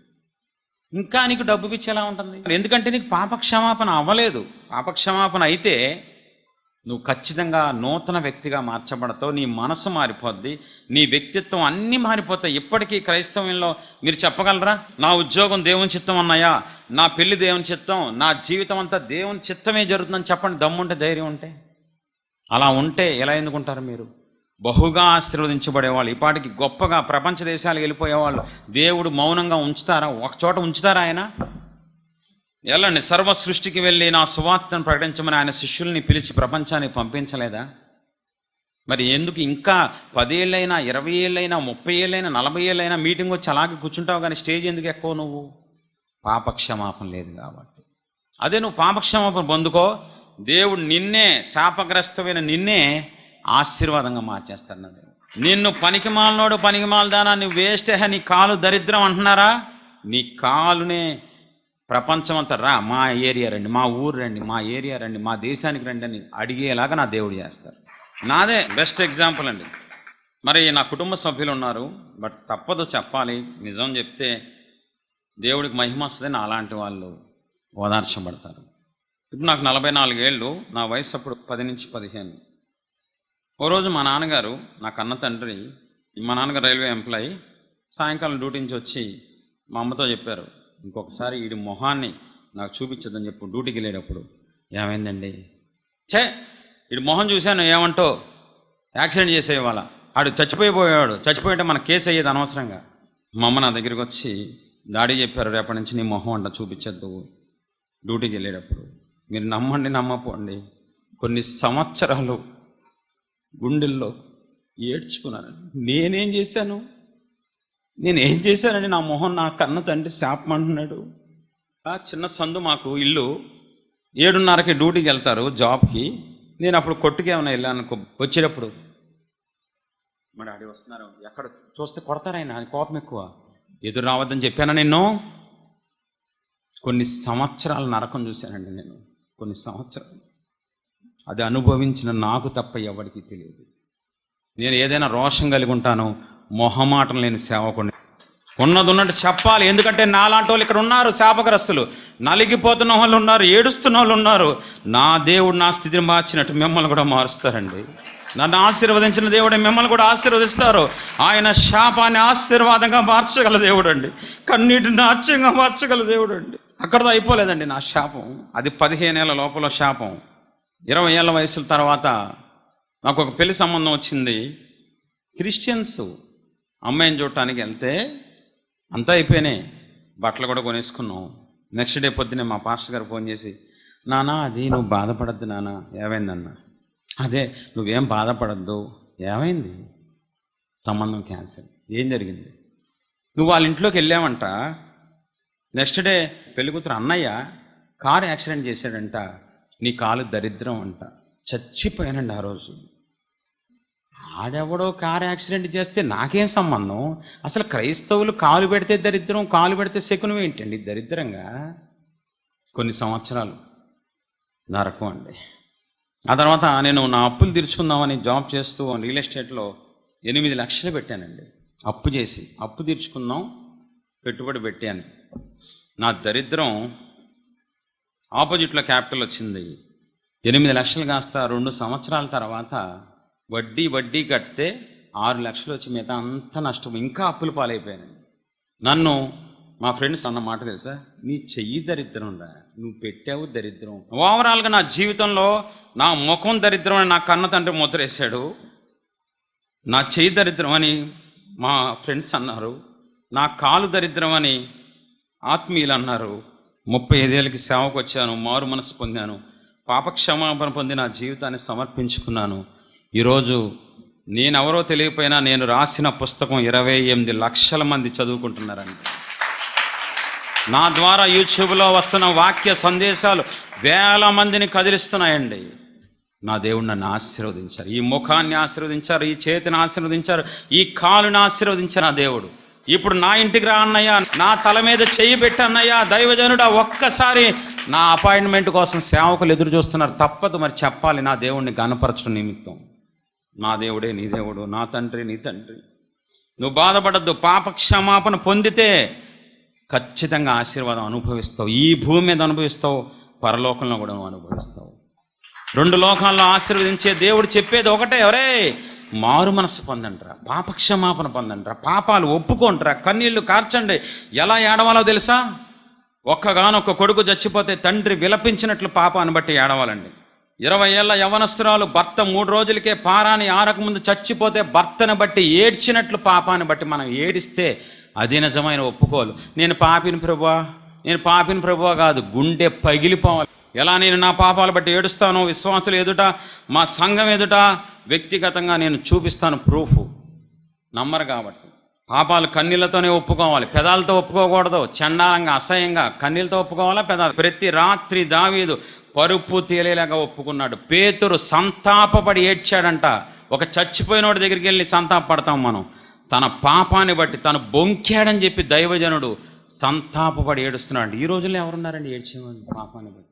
ఇంకా నీకు డబ్బు పిచ్చి ఎలా ఉంటుంది? ఎందుకంటే నీకు పాపక్షమాపణ అవ్వలేదు. పాపక్షమాపణ అయితే నువ్వు ఖచ్చితంగా నూతన వ్యక్తిగా మార్చబడతావు. నీ మనసు మారిపోద్ది, నీ వ్యక్తిత్వం అన్నీ మారిపోతాయి. ఇప్పటికీ క్రైస్తవంలో మీరు చెప్పగలరా, నా ఉద్యోగం దేవుని చిత్తం అన్నాయా, నా పెళ్లి దేవుని చిత్తం, నా జీవితం అంతా దేవుని చిత్తమే జరుగుతుందని చెప్పండి. దమ్ముంటే, ధైర్యం ఉంటే. అలా ఉంటే ఎలా ఎందుకుంటారు మీరు? బహుగా ఆశీర్వదించబడేవాళ్ళు, ఇప్పటికి గొప్పగా ప్రపంచ దేశాలకు వెళ్ళిపోయేవాళ్ళు దేవుడు మౌనంగా ఉంచుతారా? ఒక చోట ఉంచుతారా ఆయన? వెళ్ళండి, సర్వ సృష్టికి వెళ్ళి నా సువార్తను ప్రకటించమని ఆయన శిష్యుల్ని పిలిచి ప్రపంచానికి పంపించలేదా? మరి ఎందుకు ఇంకా 10 ఏళ్ళైనా, 20 ఏళ్ళైనా, 30 ఏళ్ళైనా, 40 ఏళ్ళైనా మీటింగ్ వచ్చి అలాగే కూర్చుంటావు కానీ స్టేజ్ ఎందుకు ఎక్కువ? నువ్వు పాపక్షమాపణ లేదు కాబట్టి. అదే నువ్వు పాపక్షమాపణ పొందుకో, దేవుడు నిన్నే, శాపగ్రస్తమైన నిన్నే ఆశీర్వాదంగా మార్చేస్తాడు. నిన్ను పనికిమాలనోడు, పనికిమాలదానా, నువ్వు వేస్ట్, నీ కాలు దరిద్రం అంటున్నారా? నీ కాలునే ప్రపంచం అంతా రా, మా ఏరియా రండి, మా ఊరు రండి, మా ఏరియా రండి, మా దేశానికి రండి అని అడిగేలాగా నా దేవుడు చేస్తారు. నాదే బెస్ట్ ఎగ్జాంపుల్ అండి. మరి నా కుటుంబ సభ్యులు ఉన్నారు, బట్ తప్పదు చెప్పాలి. నిజం చెప్తే దేవుడికి మహిమ వస్తుంది. నా అలాంటి వాళ్ళు ఓదార్చబడతారు. ఇప్పుడు నాకు 44 ఏళ్ళు, నా వయసు అప్పుడు 10 నుంచి 15. ఓ రోజు మా నాన్నగారు, నా కన్న తండ్రి, మా నాన్నగారు రైల్వే ఎంప్లాయీ, సాయంకాలం డ్యూటీ నుంచి వచ్చి మా అమ్మతో చెప్పారు, ఇంకొకసారి వీడి మొహాన్ని నాకు చూపించదని చెప్పు డ్యూటీకి వెళ్ళేటప్పుడు. ఏమైందండి? వీడి మొహం చూశాను, ఏమంటో యాక్సిడెంట్ చేసే వాళ్ళ, ఆడు చచ్చిపోయేవాడు, చచ్చిపోయింటే మన కేసు అయ్యేది అనవసరంగా. మా అమ్మ నా దగ్గరికి వచ్చి, డాడీ చెప్పారు రేపటి నుంచి నీ మొహం అంట చూపించద్దు డ్యూటీకి వెళ్ళేటప్పుడు. మీరు నమ్మండి నమ్మపోండి, కొన్ని సంవత్సరాలు గుండెల్లో ఏడ్చుకున్నానండి. నేనేం చేశానండి? నా మొహం నా కన్న తండ్రి శాపమంటున్నాడు. చిన్న సందు మాకు ఇల్లు, 7:30కి డ్యూటీకి వెళ్తారు జాబ్కి. నేను అప్పుడు కొట్టుకే ఏమైనా వెళ్ళాను అనుకో, వచ్చేటప్పుడు మా డాడీ వస్తున్నారు, ఎక్కడ చూస్తే కొడతారాయన, కోపం ఎక్కువ, ఎదురు రావద్దని చెప్పాను నిన్ను. కొన్ని సంవత్సరాలు నరకం చూశానండి నేను, కొన్ని సంవత్సరాలు. అది అనుభవించిన నాకు తప్ప ఎవరికి తెలియదు. నేను ఏదైనా రోషం కలిగి ఉంటాను, మొహమాటం లేని సేవకుని, ఉన్నది ఉన్నట్టు చెప్పాలి. ఎందుకంటే నాలాంటి వాళ్ళు ఇక్కడ ఉన్నారు, శాపగ్రస్తులు, నలిగిపోతున్న వాళ్ళు ఉన్నారు, ఏడుస్తున్న వాళ్ళు ఉన్నారు. నా దేవుడు నా స్థితిని మార్చినట్టు మిమ్మల్ని కూడా మారుస్తారండి. నన్ను ఆశీర్వదించిన దేవుడు మిమ్మల్ని కూడా ఆశీర్వదిస్తారు. ఆయన శాపాన్ని ఆశీర్వాదంగా మార్చగల దేవుడు అండి, కన్నీటిని నాట్యంగా మార్చగల దేవుడు అండి. అక్కడతో అయిపోలేదండి నా శాపం. అది 15 ఏళ్ళ లోపల శాపం. 20 ఏళ్ళ వయసుల తర్వాత నాకు ఒక పెళ్లి సంబంధం వచ్చింది. క్రిస్టియన్స్ అమ్మాయిని చూడటానికి వెళ్తే అంతా అయిపోయినాయి, బట్టలు కూడా కొనేసుకున్నాం. నెక్స్ట్ డే పొద్దునే మా పాస్టర్ గారు ఫోన్ చేసి, నానా అది నువ్వు బాధపడద్దు నాన్న. ఏమైందన్న? అదే నువ్వేం బాధపడద్దు. ఏమైంది? సంబంధం క్యాన్సిల్. ఏం జరిగింది? నువ్వు వాళ్ళ ఇంట్లోకి వెళ్ళావంట. నెక్స్ట్ డే పెళ్లి కూతురు అన్నయ్య కారు యాక్సిడెంట్ చేశాడంట, నీ కాలు దరిద్రం అంట. చచ్చిపోయానండి ఆ రోజు. ఆడెవడో కారు యాక్సిడెంట్ చేస్తే నాకేం సంబంధం? అసలు క్రైస్తవులు కాలు పెడితే దరిద్రం, కాలు పెడితే శకునం ఏంటండి? దరిద్రంగా కొన్ని సంవత్సరాలు నరకం అండి. ఆ తర్వాత నేను నా అప్పులు తీర్చుకుందామని జాబ్ చేస్తూ రియల్ ఎస్టేట్లో 8 లక్షలు పెట్టానండి. అప్పు చేసి, అప్పు తీర్చుకుందాం పెట్టుబడి పెట్టాను. నా దరిద్రం ఆపోజిట్లో క్యాపిటల్ వచ్చింది. 8 లక్షలు కాస్త 2 సంవత్సరాల తర్వాత వడ్డీ కడితే 6 లక్షలు వచ్చి మిగతా అంతా నష్టం, ఇంకా అప్పులు పాలైపోయానండి. నన్ను మా ఫ్రెండ్స్ అన్న మాట తెలుసా, నీ చెయ్యి దరిద్రం రా, నువ్వు పెట్టావు దరిద్రం. ఓవరాల్గా నా జీవితంలో నా ముఖం దరిద్రం అని నా కన్న తండ్రి ముద్రేశాడు. నా చెయ్యి దరిద్రం అని మా ఫ్రెండ్స్ అన్నారు, నా కాలు దరిద్రం అని ఆత్మీయులు అన్నారు. 35 ఏళ్ళకి సేవకు వచ్చాను, మారు మనసు పొందాను, పాపక్షమాపణ పొంది నా జీవితాన్ని సమర్పించుకున్నాను. ఈరోజు నేనెవరో తెలియకపోయినా నేను రాసిన పుస్తకం 28 లక్షల మంది చదువుకుంటున్నారండి. నా ద్వారా యూట్యూబ్లో వస్తున్న వాక్య సందేశాలు వేల మందిని కదిలిస్తున్నాయండి. నా దేవుడు నన్ను ఆశీర్వదించారు, ఈ ముఖాన్ని ఆశీర్వదించారు, ఈ చేతిని ఆశీర్వదించారు, ఈ కాలుని ఆశీర్వదించారు నా దేవుడు. ఇప్పుడు నా ఇంటికి రా అన్నయ్య, నా తల మీద చెయ్యి పెట్టన్నయ్యా, దైవజనుడా ఒక్కసారి నా అపాయింట్మెంట్ కోసం సేవకులు ఎదురు చూస్తున్నారు. తప్పదు మరి చెప్పాలి నా దేవుడిని గణపరచడం నిమిత్తం. నా దేవుడే నీ దేవుడు, నా తండ్రి నీ తండ్రి. నువ్వు బాధపడద్దు, పాప క్షమాపణ పొందితే ఖచ్చితంగా ఆశీర్వాదం అనుభవిస్తావు. ఈ భూమి మీద అనుభవిస్తావు, పరలోకంలో కూడా నువ్వు అనుభవిస్తావు. 2 లోకాల్లో ఆశీర్వదించే దేవుడు చెప్పేది ఒకటే, ఎవరే మారు మనసు పొందండిరా, పాపక్షమాపణ పొందండిరా, పాపాలు ఒప్పుకోండిరా, కన్నీళ్లు కార్చండి. ఎలా ఏడవాలో తెలుసా? ఒక్కగానొక్క కొడుకు చచ్చిపోతే తండ్రి విలపించినట్లు పాపాన్ని బట్టి ఏడవాలండి. 20 ఏళ్ల యవనస్తురాలు భర్త 3 రోజులకే పారాని ఆరకముందు చచ్చిపోతే భర్తను బట్టి ఏడ్చినట్లు పాపాన్ని బట్టి మనం ఏడిస్తే అది నిజమైన ఒప్పుకోలు. నేను పాపిని ప్రభువా, నేను పాపిని ప్రభువా కాదు, గుండె పగిలిపోవాలి. ఎలా నేను నా పాపాలు బట్టి ఏడుస్తాను, విశ్వాసులు ఎదుట, మా సంఘం ఎదుట, వ్యక్తిగతంగా నేను చూపిస్తాను ప్రూఫ్. నమ్మరు కాబట్టి పాపాలు కన్నీళ్లతోనే ఒప్పుకోవాలి, పెదాలతో ఒప్పుకోకూడదు. చండాలంగా అసహ్యంగా కన్నీళ్ళతో ఒప్పుకోవాలా పెదాలు. ప్రతి రాత్రి దావీదు పరుపు తేలేలాగా ఒప్పుకున్నాడు. పేతురు సంతాపపడి ఏడ్చాడంట. ఒక చచ్చిపోయినోడి దగ్గరికి వెళ్ళి సంతాపపడతాం మనం. తన పాపాన్ని బట్టి తను బొంకాడని చెప్పి దైవజనుడు సంతాపపడి ఏడుస్తున్నాడు. ఈ రోజుల్లో ఎవరున్నారండి ఏడ్చేవాడు పాపాన్ని బట్టి?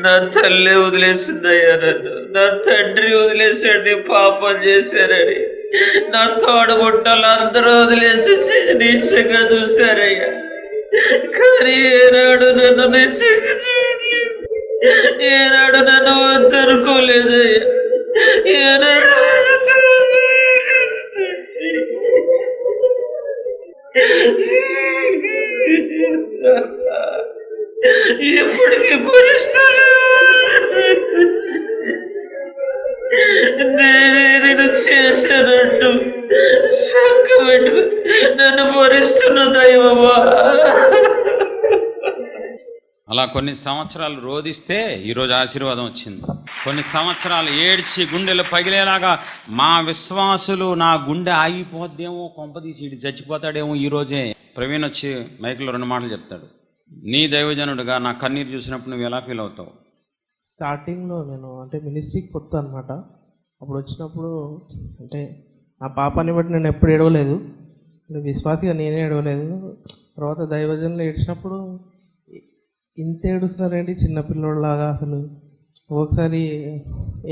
నా తల్లి వదిలేసిందయ్యా నన్ను, నా తండ్రి వదిలేసాడు, పాపం చేశారని నా తోడబుట్టలు అందరూ వదిలేసి నీచంగా చూశారయ్యా. కానీ ఏనాడు నన్ను నీచంగా చూడలేదు, ఏనాడు నన్ను వద్దనుకోలేదయ్యా, ఏనాడు ఎప్పటికీ భరిస్తాడు. నేను చేశానంటూ చక్క పెట్టుకు నన్ను భరిస్తున్న దైవమా. అలా కొన్ని సంవత్సరాలు రోధిస్తే ఈరోజు ఆశీర్వాదం వచ్చింది. కొన్ని సంవత్సరాలు ఏడ్చి గుండెలు పగిలేలాగా మా విశ్వాసులు నా గుండె ఆగిపోద్దేమో, కొంపదీసి ఇటు చచ్చిపోతాడేమో ఈరోజే. ప్రవీణ్ వచ్చి మైక్లో 2 మాటలు చెప్తాడు. నీ దైవజనుడుగా నా కన్నీరు చూసినప్పుడు నువ్వు ఎలా ఫీల్ అవుతావు? స్టార్టింగ్లో నేను మినిస్ట్రీకి కొత్త అనమాట. అప్పుడు వచ్చినప్పుడు నా పాపాన్ని బట్టి నేను ఎప్పుడు ఏడవలేదు, విశ్వాసిగా నేనే ఏడవలేదు. తర్వాత దైవజనులు ఏడ్చినప్పుడు ఇంత ఏడుస్తున్నారేంటి చిన్నపిల్లోళ్ళలాగా, అసలు ఒకసారి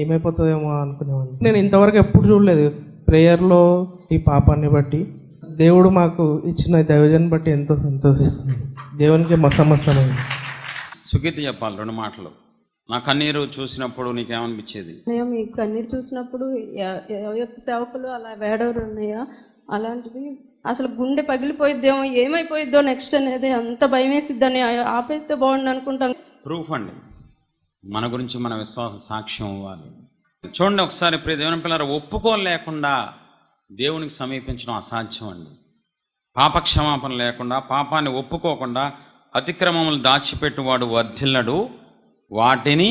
ఏమైపోతుందేమో అనుకునేవాడిని. నేను ఇంతవరకు ఎప్పుడు చూడలేదు ప్రేయర్లో ఈ పాపాన్ని బట్టి. దేవుడు మాకు ఇచ్చిన దైవజన్ బట్టి ఎంతో సంతోషిస్తుంది. దేవునికి సమస్తమైంది. సుగీతి చెప్పాలి 2 మాటలు. నా కన్నీరు చూసినప్పుడు నీకేమనిపించేది? మీ కన్నీరు చూసినప్పుడు సేవకులు అలా వేడవరు ఉన్నాయా, అలాంటిది అసలు గుండె పగిలిపోయిద్దేమో, ఏమైపోయిద్దో నెక్స్ట్ అనేది అంత భయం వేసిద్దని ఆపేస్తే బాగుండు అనుకుంటాం. ప్రూఫ్ అండి, మన గురించి మన విశ్వాసం సాక్ష్యం ఇవ్వాలి. చూడండి ఒకసారి ప్రియ దేవుని పిల్లలు, ఒప్పుకోలేకుండా దేవునికి సమీపించడం అసాధ్యం అండి. పాపక్షమాపణ లేకుండా, పాపాన్ని ఒప్పుకోకుండా అతిక్రమములు దాచిపెట్టువాడు వర్ధిల్లడు, వాటిని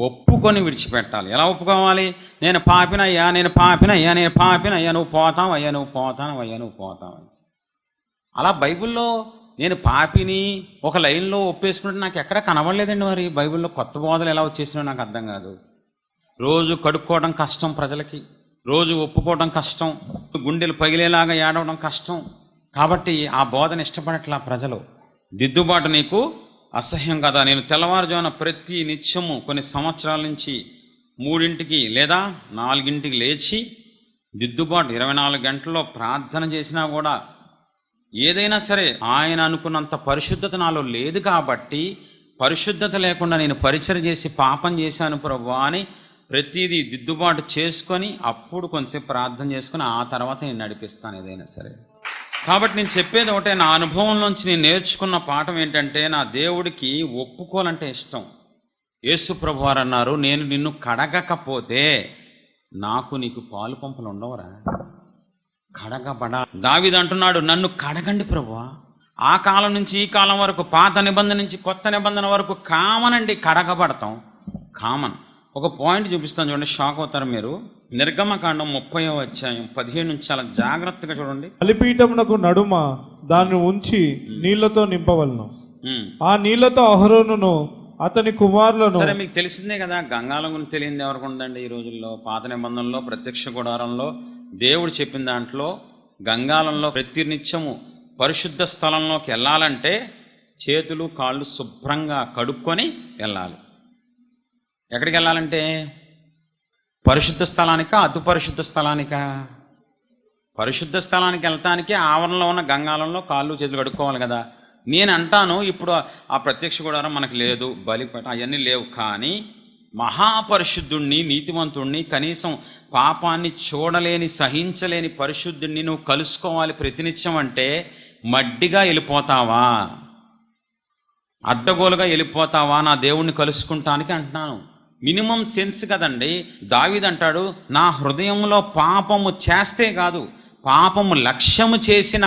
ఒప్పుకొని విడిచిపెట్టాలి. ఎలా ఒప్పుకోవాలి? నేను పాపినయ్యా, నేను పాపినయ్యా, నేను పాపినయ్యా, నువ్వు పోతావు అయ్యా, నువ్వు పోతావు అయ్యా, నువ్వు పోతావు. అలా బైబిల్లో నేను పాపిని ఒక లైన్లో ఒప్పేసుకుంటే నాకు ఎక్కడ కనబడలేదండి. మరి బైబిల్లో కొత్త బోధలు ఎలా వచ్చేసినా నాకు అర్థం కాదు. రోజు కడుక్కోవడం కష్టం ప్రజలకి, రోజు ఒప్పుకోవడం కష్టం, గుండెలు పగిలేలాగా ఏడవడం కష్టం. కాబట్టి ఆ బోధన ఇష్టపడట్లా ప్రజలు. దిద్దుబాటు నీకు అసహ్యం కదా. నేను తెల్లవారుజామున ప్రతి నిత్యము కొన్ని సంవత్సరాల నుంచి 3 లేదా 4 లేచి దిద్దుబాటు 24 గంటల్లో ప్రార్థన చేసినా కూడా ఏదైనా సరే ఆయన అనుకున్నంత పరిశుద్ధత నాలో లేదు కాబట్టి పరిశుద్ధత లేకుండా నేను పరిచయం చేసి పాపం చేశాను ప్రభువా అని ప్రతిదీ దిద్దుబాటు చేసుకొని అప్పుడు కొంచెంసేపు ప్రార్థన చేసుకొని ఆ తర్వాత నేను నడిపిస్తాను ఏదైనా సరే. కాబట్టి నేను చెప్పేది ఒకటే, నా అనుభవంలోంచి నేను నేర్చుకున్న పాఠం ఏంటంటే, నా దేవుడికి ఒప్పుకోవాలంటే ఇష్టం. యేసు ప్రభువారు అన్నారు, నేను నిన్ను కడగకపోతే నాకు నీకు పాలు పంపులు ఉండవురా, కడగబడా. దావీదు అంటున్నాడు, నన్ను కడగండి ప్రభువా. ఆ కాలం నుంచి ఈ కాలం వరకు, పాత నిబంధన నుంచి కొత్త నిబంధన వరకు కామన్ అండి కడగబడతాం, కామన్. ఒక పాయింట్ చూపిస్తాను చూడండి, షాక్ అవుతారు మీరు. నిర్గమకాండం 30వ అధ్యాయం 17 నుంచి చాలా జాగ్రత్తగా చూడండి. బలిపీఠమునకు నడుమ దాన్ని ఉంచి నీళ్లతో నింపవలను. ఆ నీళ్లతో అహరోనును అతని కుమారులను. సరే, మీకు తెలిసిందే కదా, గంగాలం గురించి తెలియదు ఎవరికి ఉందండి ఈ రోజుల్లో? పాత నిబంధనలో ప్రత్యక్ష గుడారంలో దేవుడు చెప్పిన దాంట్లో గంగాలంలో ప్రతి నిత్యము పరిశుద్ధ స్థలంలోకి వెళ్ళాలంటే చేతులు కాళ్ళు శుభ్రంగా కడుక్కొని వెళ్ళాలి. ఎక్కడికి వెళ్ళాలంటే పరిశుద్ధ స్థలానికా అతి పరిశుద్ధ స్థలానికా? పరిశుద్ధ స్థలానికి వెళ్తానికి ఆవరణలో ఉన్న గంగాలంలో కాళ్ళు చేతులు కడుక్కోవాలి కదా. నేను అంటాను, ఇప్పుడు ఆ ప్రత్యక్ష గుడారం మనకు లేదు, బలిపీఠం అవన్నీ లేవు, కానీ మహాపరిశుద్ధుణ్ణి, నీతివంతుణ్ణి, కనీసం పాపాన్ని చూడలేని సహించలేని పరిశుద్ధుణ్ణి నువ్వు కలుసుకోవాలి ప్రతినిత్యం అంటే మడ్డిగా వెళ్ళిపోతావా, అడ్డగోలుగా వెళ్ళిపోతావా నా దేవుణ్ణి కలుసుకుంటానికి అంటున్నాను. మినిమం సెన్స్ కదండి. దావీదు అంటాడు, నా హృదయంలో పాపము చేస్తే కాదు, పాపము లక్ష్యము చేసిన,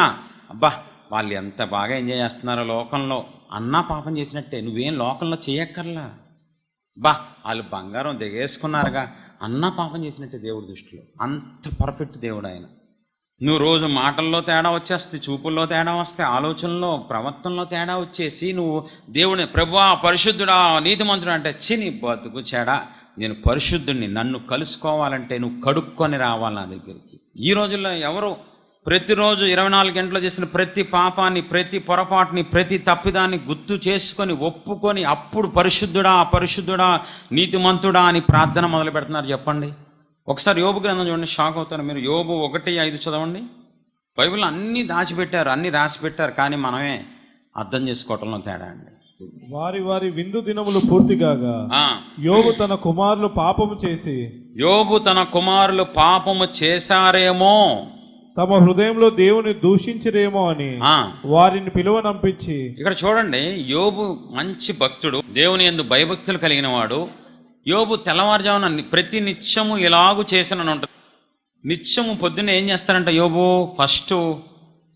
అబ్బా వాళ్ళు ఎంత బాగా ఎంజాయ్ చేస్తున్నారో లోకంలో అన్నా పాపం చేసినట్టే, నువ్వేం లోకంలో చేయక్కర్లా, బా వాళ్ళు బంగారం దిగేసుకున్నారుగా అన్నా పాపం చేసినట్టే దేవుడి దృష్టిలో. అంత పర్ఫెక్ట్ దేవుడు ఆయన. నువ్వు రోజు మాటల్లో తేడా వచ్చేస్తే, చూపుల్లో తేడా వస్తే, ఆలోచనలో ప్రవర్తనలో తేడా వచ్చేసి నువ్వు దేవుని ప్రభువా పరిశుద్ధుడా నీతిమంతుడు అంటే నీ బతుకు చెడా, నేను పరిశుద్ధుడిని, నన్ను కలుసుకోవాలంటే నువ్వు కడుక్కొని రావాలి నా దగ్గరికి. ఈ రోజుల్లో ఎవరు ప్రతిరోజు 24 గంటలు చేసిన ప్రతి పాపాన్ని, ప్రతి పొరపాటుని, ప్రతి తప్పిదాన్ని గుర్తు చేసుకొని ఒప్పుకొని అప్పుడు పరిశుద్ధుడా పరిశుద్ధుడా నీతిమంతుడా అని ప్రార్థన మొదలు పెడుతున్నారు చెప్పండి. ఒకసారి యోబు గ్రంథం చూడండి, షాక్ అవుతారు మీరు. యోబు 1:5 చదవండి. బైబిల్లో అన్నీ దాచిపెట్టారు, అన్నీ రాసిపెట్టారు, కానీ మనమే అర్థం చేసుకోవటంలో తేడా అండి. వారి వారి విందు దినములు పూర్తి కాగా యోబు తన కుమారులు పాపము చేశారేమో, తమ హృదయంలో దేవుని దూషించరేమో అని వారిని పిలువనంపించి. ఇక్కడ చూడండి, యోబు మంచి భక్తుడు, దేవుని యందు భయభక్తులు కలిగిన వాడు. యోబు తెల్లవారుజామున ప్రతి నిత్యము ఇలాగూ చేసిన ఉంటుంది. నిత్యము పొద్దున్న ఏం చేస్తారంట యోబు? ఫస్ట్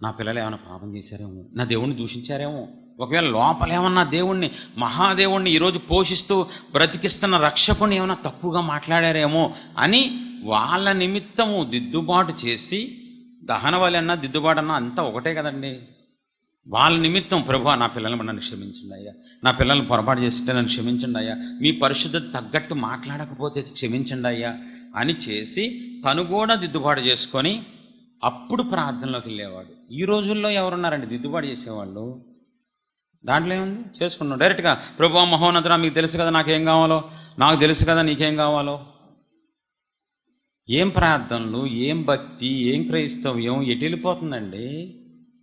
నా పిల్లలు ఏమైనా పాపం చేశారేమో, నా దేవుణ్ణి దూషించారేమో, ఒకవేళ లోపల ఏమన్నా దేవుణ్ణి, మహాదేవుణ్ణి ఈరోజు పోషిస్తూ బ్రతికిస్తున్న రక్షకుని ఏమైనా తప్పుగా మాట్లాడారేమో అని వాళ్ళ నిమిత్తము దిద్దుబాటు చేసి, దహన బలి అన్నా దిద్దుబాటు అన్నా అంతా ఒకటే కదండి. వాళ్ళ నిమిత్తం ప్రభువా నా పిల్లల్ని నన్ను క్షమించండి అయ్యా, నా పిల్లల్ని పొరపాటు చేస్తుంటే నన్ను క్షమించండి అయ్యా, మీ పరిశుద్ధత తగ్గట్టు మాట్లాడకపోతే క్షమించండి అయ్యా అని చేసి తను కూడా దిద్దుబాటు చేసుకొని అప్పుడు ప్రార్థనలోకి వెళ్ళేవాడు. ఈ రోజుల్లో ఎవరున్నారండి దిద్దుబాటు చేసేవాళ్ళు? దాంట్లో ఏముంది, చేసుకున్నాం డైరెక్ట్గా. ప్రభువా మహోన్నతుడా మీకు తెలుసు కదా నాకేం కావాలో, నాకు తెలుసు కదా నీకేం కావాలో. ఏం ప్రార్థనలు, ఏం భక్తి, ఏం క్రైస్తవ్యం, ఎటు వెళ్ళిపోతుందండి?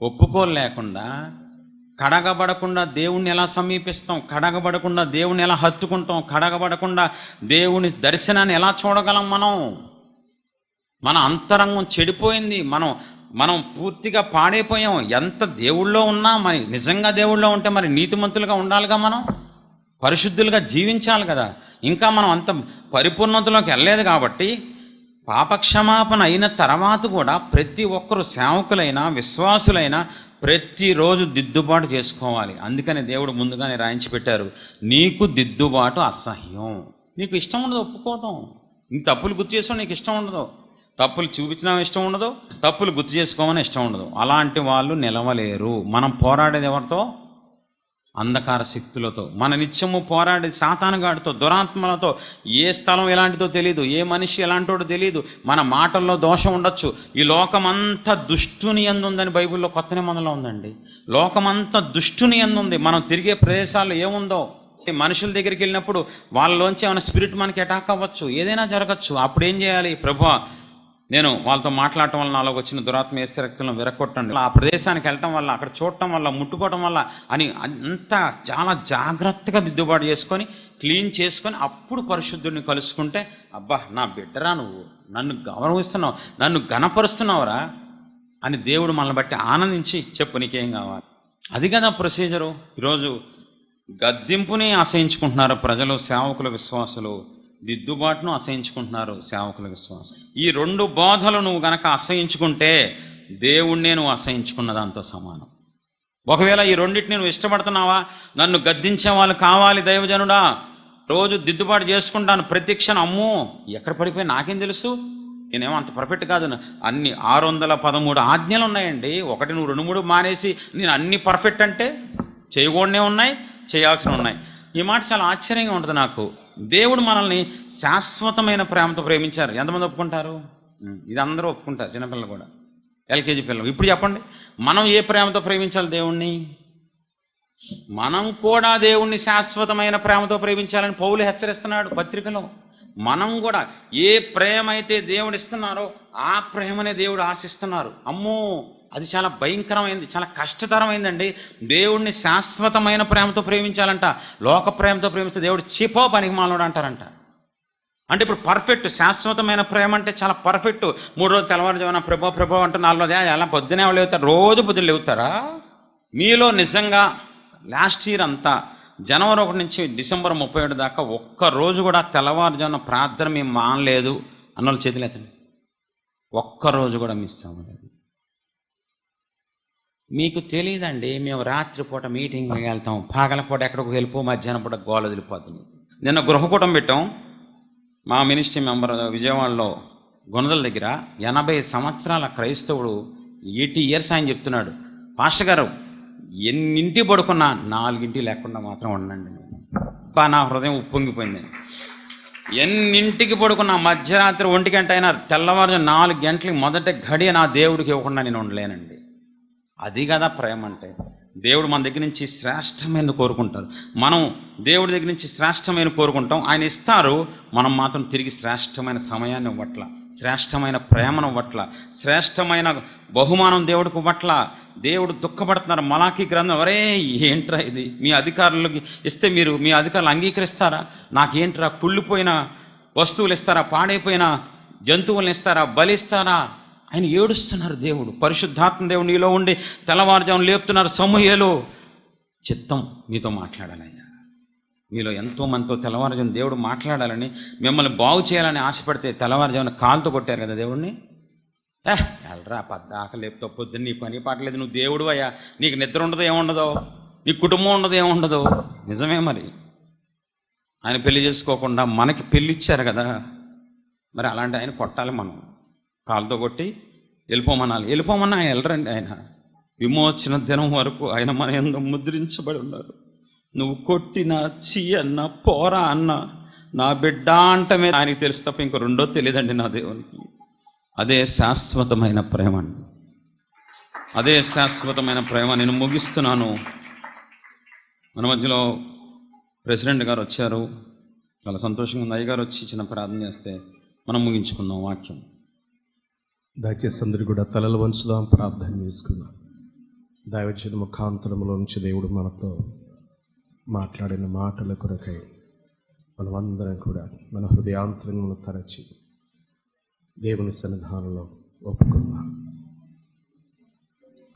ఒప్పుకోలేకుండా, కడగబడకుండా దేవుణ్ణి ఎలా సమీపిస్తాం, కడగబడకుండా దేవుణ్ణి ఎలా హత్తుకుంటాం, కడగబడకుండా దేవుని దర్శనాన్ని ఎలా చూడగలం? మన అంతరంగం చెడిపోయింది, మనం పూర్తిగా పాడైపోయాం. ఎంత దేవుళ్ళో ఉన్నా మరి నిజంగా దేవుళ్ళో ఉంటే మరి నీతిమంతులుగా ఉండాలిగా, మనం పరిశుద్ధులుగా జీవించాలి కదా. ఇంకా మనం అంత పరిపూర్ణతలోకి వెళ్ళలేదు కాబట్టి పాపక్షమాపణ అయిన తర్వాత కూడా ప్రతి ఒక్కరు సేవకులైనా విశ్వాసులైనా ప్రతిరోజు దిద్దుబాటు చేసుకోవాలి. అందుకని దేవుడు ముందుగానే రాయించి పెట్టారు, నీకు దిద్దుబాటు అసహ్యం. నీకు ఇష్టం ఉండదు ఒప్పుకోవటం, నీకు తప్పులు గుర్తు చేసుకోవడం నీకు ఇష్టం ఉండదు, తప్పులు చూపించడం ఇష్టం ఉండదు, తప్పులు గుర్తు చేసుకోమని ఇష్టం ఉండదు. అలాంటి వాళ్ళు నిలవలేరు. మనం పోరాడేది ఎవరితో? అంధకార శక్తులతో. మన నిత్యము పోరాడేది సాతానుగాడితో, దురాత్మలతో. ఏ స్థలం ఎలాంటిదో తెలియదు, ఏ మనిషి ఎలాంటివాడో తెలియదు, మన మాటల్లో దోషం ఉండొచ్చు. ఈ లోకమంతా దుష్టుని యందు ఉందని బైబిల్లో కొత్త నిబంధనలో ఉందండి. లోకమంతా దుష్టుని యందు ఉంది. మనం తిరిగే ప్రదేశాల్లో ఏముందో, మనుషుల దగ్గరికి వెళ్ళినప్పుడు వాళ్ళలోంచి ఏమైనా స్పిరిట్ మనకి అటాక్ అవ్వచ్చు, ఏదైనా జరగచ్చు. అప్పుడు ఏం చేయాలి? ప్రభువా నేను వాళ్ళతో మాట్లాడటం వల్ల నాలో వచ్చిన దురాత్మ ఏసే రక్తంలో విరగొట్టండి, ఆ ప్రదేశానికి వెళ్ళటం వల్ల, అక్కడ చూడటం వల్ల, ముట్టుకోవటం వల్ల అని అంతా చాలా జాగ్రత్తగా దిద్దుబాటు చేసుకొని క్లీన్ చేసుకొని అప్పుడు పరిశుద్ధుడిని కలుసుకుంటే, అబ్బా నా బిడ్డరా, నువ్వు నన్ను గౌరవిస్తున్నావు, నన్ను ఘనపరుస్తున్నావురా అని దేవుడు మనల్ని బట్టి ఆనందించి చెప్పు నీకేం కావాలి. అది కదా ప్రొసీజరు. ఈరోజు గద్దింపుని అసహించుకుంటున్నారు ప్రజలు, సేవకుల విశ్వాసులు దిద్దుబాటును అసహించుకుంటున్నారు సేవకుల విశ్వాసం. ఈ 2 బోధలు నువ్వు గనక అసహించుకుంటే దేవుణ్ణే నువ్వు అసహించుకున్న దాంతో సమానం. ఒకవేళ ఈ రెండింటిని నువ్వు ఇష్టపడుతున్నావా, నన్ను గద్దించే వాళ్ళు కావాలి దైవజనుడా, రోజు దిద్దుబాటు చేసుకుంటాను ప్రతి క్షణం, అమ్మో ఎక్కడ పడిపోయి నాకేం తెలుసు, నేనేమో అంత పర్ఫెక్ట్ కాదు, అన్ని 613 ఆజ్ఞలు ఉన్నాయండి, ఒకటి నువ్వు 2-3 మానేసి నేను అన్ని పర్ఫెక్ట్ అంటే చేయకూడనే ఉన్నాయి, చేయాల్సిన ఉన్నాయి. ఈ మాట చాలా ఆశ్చర్యంగా ఉంటుంది నాకు. దేవుడు మనల్ని శాశ్వతమైన ప్రేమతో ప్రేమించారు. ఎంతమంది ఒప్పుకుంటారు? ఇది అందరూ ఒప్పుకుంటారు, చిన్నపిల్లలు కూడా, ఎల్కేజీ పిల్లలు. ఇప్పుడు చెప్పండి, మనం ఏ ప్రేమతో ప్రేమించాలి దేవుణ్ణి? మనం కూడా దేవుణ్ణి శాశ్వతమైన ప్రేమతో ప్రేమించాలని పౌలు హెచ్చరిస్తున్నాడు పత్రికలో. మనం కూడా ఏ ప్రేమ అయితే దేవుడు ఇస్తున్నారో ఆ ప్రేమనే దేవుడు ఆశిస్తున్నారు. అమ్మో అది చాలా భయంకరమైంది, చాలా కష్టతరమైందండి. దేవుణ్ణి శాశ్వతమైన ప్రేమతో ప్రేమించాలంట. లోక ప్రేమతో ప్రేమిస్తే దేవుడు చిపో పనికి మాలోడు అంటారంట. అంటే ఇప్పుడు పర్ఫెక్ట్ శాశ్వతమైన ప్రేమ అంటే చాలా పర్ఫెక్ట్. 3 రోజులు తెల్లవారుజామున ప్రభో అంటూ 4 రోజులు ఎలా పొద్దునే లేవుతారు, రోజు పొద్దున లేవుతారా? మీలో నిజంగా లాస్ట్ ఇయర్ అంతా జనవరి 1 నుంచి డిసెంబర్ 31 దాకా ఒక్కరోజు కూడా తెల్లవారుజామున ప్రార్థన మేము మానలేదు అన్నోళ్ళు చేతులు ఎత్తండి. ఒక్కరోజు కూడా మిస్ అవ్వలేదు. మీకు తెలియదండి, మేము రాత్రిపూట మీటింగ్కి వెళ్తాం, పగలపూట ఎక్కడికి వెళ్ళిపో, మధ్యాహ్నం పూట గోల వదిలిపోతుంది. నిన్న గృహకూటం పెట్టాం. మా మినిస్ట్రీ మెంబర్ విజయవాడలో గుణదల దగ్గర 80 సంవత్సరాల క్రైస్తవుడు, 80 ఇయర్స్ ఆయన చెప్తున్నాడు, పాస్టర్ గారు ఎన్నింటి పడుకున్నా 4 లేకుండా మాత్రం ఉండండి. నా హృదయం ఉప్పొంగిపోయింది. ఎన్నింటికి పడుకున్నా మధ్యరాత్రి 1 గంట అయినా తెల్లవారు 4 గంటలకి మొదట గడియ నా దేవుడికి ఇవ్వకుండా నేను ఉండలేనండి. అది కదా ప్రేమ అంటే. దేవుడు మన దగ్గర నుంచి శ్రేష్టమైన కోరుకుంటారు, మనం దేవుడి దగ్గర నుంచి శ్రేష్టమైన కోరుకుంటాం, ఆయన ఇస్తారు. మనం మాత్రం తిరిగి శ్రేష్టమైన సమయాన్ని ఇవ్వట్ల, శ్రేష్టమైన ప్రేమను ఇవ్వట్ల, శ్రేష్టమైన బహుమానం దేవుడికి ఇవ్వట్ల. దేవుడు దుఃఖపడుతున్నారు. మలాకీ గ్రంథం, అరే ఏంట్రా ఇది, మీ అధికారులకి ఇస్తే మీరు మీ అధికారులు అంగీకరిస్తారా? నాకేంట్రా, కుళ్ళిపోయిన వస్తువులు ఇస్తారా, పాడైపోయిన జంతువులను ఇస్తారా, బలిస్తారా? ఆయన ఏడుస్తున్నారు. దేవుడు పరిశుద్ధాత్మ దేవుడు నీలో ఉండి తెల్లవారుజామున లేపుతున్నారు. సమూయేలు, చిత్తం మీతో మాట్లాడాలయ్యా, మీలో ఎంతోమందితో తెల్లవారుజామున దేవుడు మాట్లాడాలని, మిమ్మల్ని బాగు చేయాలని ఆశపడితే తెల్లవారుజామున కాలుతో కొట్టారు కదా దేవుడిని. వెళ్ళరా పద్దాక లేపుతో పొద్దున్న నీ పని పాటలేదు, నువ్వు దేవుడు అయ్యా, నీకు నిద్ర ఉండదు ఏముండదో, నీ కుటుంబం ఉండదు ఏముండదు. నిజమే, మరి ఆయన పెళ్లి చేసుకోకుండా మనకి పెళ్ళి ఇచ్చారు కదా, మరి అలాంటి ఆయన కొట్టాలి, మనం కాలుతో కొట్టి వెళ్ళిపోమనాలి. వెళ్ళిపోమన్నా ఆయన వెళ్ళరండి. ఆయన విమోచన దినం వరకు ఆయన మన యందు ముద్రించబడి ఉన్నారు. నువ్వు కొట్టినా, చీ అన్నా, పోరా అన్నా, నా బిడ్డ అంటమే ఆయనకి తెలుసు తప్ప ఇంకో రెండో తెలియదండి నా దేవునికి. అదే శాశ్వతమైన ప్రేమ అండి, అదే శాశ్వతమైన ప్రేమ. నేను ముగిస్తున్నాను. మన మధ్యలో ప్రెసిడెంట్ గారు వచ్చారు, చాలా సంతోషంగా ఉంది. అయ్యగారు వచ్చి చిన్న ప్రార్థన చేస్తే మనం ముగించుకుందాం వాక్యం. దయచేసి అందరూ కూడా తలలు వంచుదాం, ప్రార్థన చేసుకుందాం. దైవజన ముఖాంతరంలో నుంచి దేవుడు మనతో మాట్లాడిన మాటల కొరకై మనమందరం కూడా మన హృదయాంతరంలో తరచి దేవుని సన్నిధానంలో ఒప్పుకుందాం.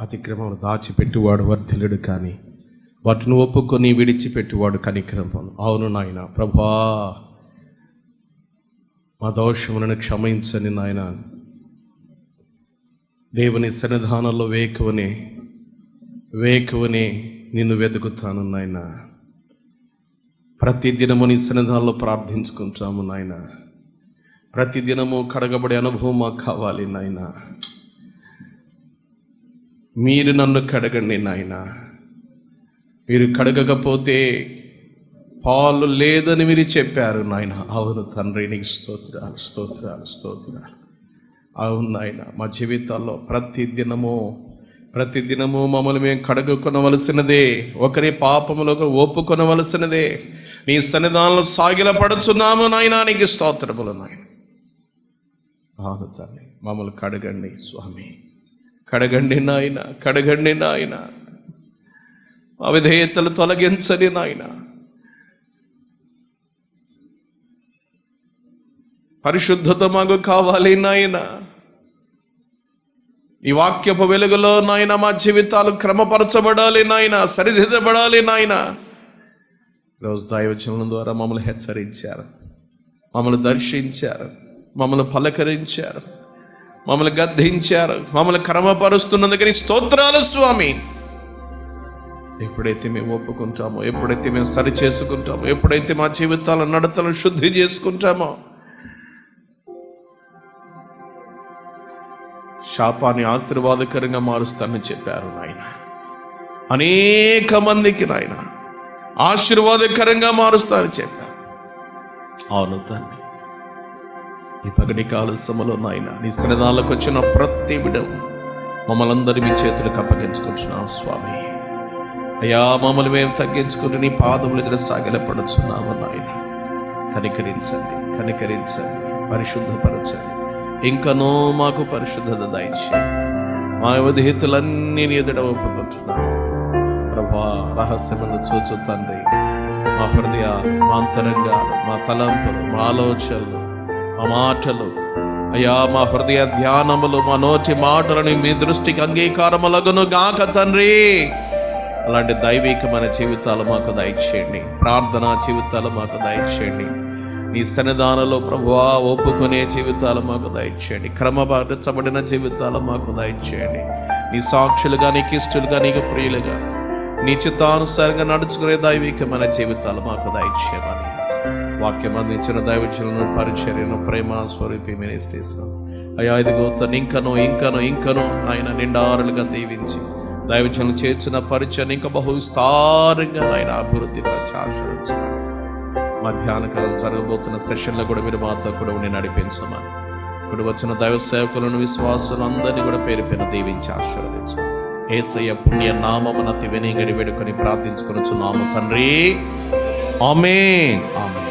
అతిక్రమం దాచిపెట్టువాడు వర్ధిల్లుడు, కానీ వాటిని ఒప్పుకొని విడిచిపెట్టువాడు కనికరం. అవును నాయన ప్రభా, మా దోషములను క్షమించని నాయన. దేవుని సన్నిధానంలో వేకువనే నిన్ను వెతుకుతాను నాయన. ప్రతిదినము నీ సన్నిధానంలో ప్రార్థించుకుంటాము నాయన. ప్రతిదినము కడగబడే అనుభవం మాకు కావాలి నాయన. మీరు నన్ను కడగండి నాయన. మీరు కడగకపోతే పాలు లేదని మీరు చెప్పారు నాయన. అవును తండ్రి, నీకు స్తోత్రాలు స్తోత్రాలు స్తోత్రాలు. అవును నాయన, మా జీవితాల్లో ప్రతిదినము మమ్మల్ని మేము కడుగుకొనవలసినదే, ఒకరి పాపములో ఒకరు ఒప్పుకొనవలసినదే. నీ సన్నిధానంలో సాగిలపడుచున్నాము నాయన, నీకు స్తోత్రములు నాయన. అవును తండ్రి. మమ్మల్ని కడగండి స్వామి, కడగండి నాయన, కడగండి నాయన. అవిధేయతలు తొలగించండి నాయన. పరిశుద్ధత మాకు కావాలి నాయన. ఈ వాక్యపు వెలుగులో నాయన మా జీవితాలు క్రమపరచబడాలి నాయన, సరిదిద్దబడాలి నాయన. ఈరోజు దైవజనుల ద్వారా మమ్మల్ని హెచ్చరించారు, మమ్మల్ని దర్శించారు, మమ్మల్ని పలకరించారు, మమ్మల్ని గద్దించారు, మమ్మల్ని క్రమపరుస్తున్నందుకని స్తోత్రాలు స్వామి. ఎప్పుడైతే మేము ఒప్పుకుంటామో, ఎప్పుడైతే మేము సరి చేసుకుంటామో, ఎప్పుడైతే మా జీవితాల నడతలను శుద్ధి చేసుకుంటామో, శాపాన్ని ఆశీర్వాదకరంగా మారుస్తానని చెప్పారు నాయన. అనేక మందికి నాయన ఆశీర్వాదకరంగా మారుస్తానని చెప్పారు. అవును తండ్రి, ఈ పగటి కాల సమలో నాయన నీ సన్నిధానాలకు వచ్చిన ప్రతి బిడ్డ మమ్మల్ని అందరి మీ చేతులకు అప్పగించుకుంటున్నాం స్వామి. అయ్యా, మమ్మల్ని మేము తగ్గించుకుని నీ పాదములు ఎదురు సాగిలపడుచున్నాము నాయన. కనికరించండి, కనికరించండి, పరిశుద్ధపరచండి. ఇంకనో మాకు పరిశుద్ధత దయచేయండి. మా విధేయతలన్నీ నీ ఎదుట ఒప్పుకుంటున్నాము ప్రభా. రహస్యములను చూచు తండ్రి, మా హృదయాలు, మా అంతరంగాలు, మా తలంపులు, మా ఆలోచనలు, మా మాటలు, అయ్యా మా హృదయ ధ్యానములు, మా నోటి మాటలను మీ దృష్టికి అంగీకారములగును గాక తండ్రి. అలాంటి దైవికమైన జీవితాలు మాకు దయచేయండి. ప్రార్థనా జీవితాలు మాకు దయచేయండి. నీ సన్నిధానంలో ప్రభువా ఒప్పుకునే జీవితాలు మాకు దయచేయండి. క్రమపరచబడిన జీవితాలు మాకు దయచేయండి. నీ సాక్షులుగా, నీకు ఇష్టలుగా, నీకు ప్రియులుగా, నీ చిత్తానుసారంగా నడుచుకునే దైవికమైన జీవితాలు మాకు దయచేయమని వాక్యం అందించిన దైవజనులను, పరిచర్యను, ప్రేమ స్వరూపి మినిస్ట్రీస్ అయ్యా ఇదిగో ఇంకనో ఇంకనో ఇంకనో ఆయన నిండారులుగా దీవించి దైవజనులు చేర్చిన పరిచయం ఇంకా బహు విస్తారంగా ఆయన అభివృద్ధి పరిచి ఆశీర్వదించాలి. మధ్యాహ్న కాలం జరగబోతున్న సెషన్లో కూడా మీరు మాతో కూడా ఉండి నడిపించమని, ఇప్పుడు వచ్చిన దైవ సేవకులను, విశ్వాసులు అందరినీ కూడా పేరు పేరు దీవించి ఆశీర్వదించమని యేసయ్య పుణ్య నామమున వినిగడి వేడుకొని ప్రార్థించుకొనుచున్నాము తండ్రి. ఆమేన్, ఆమేన్.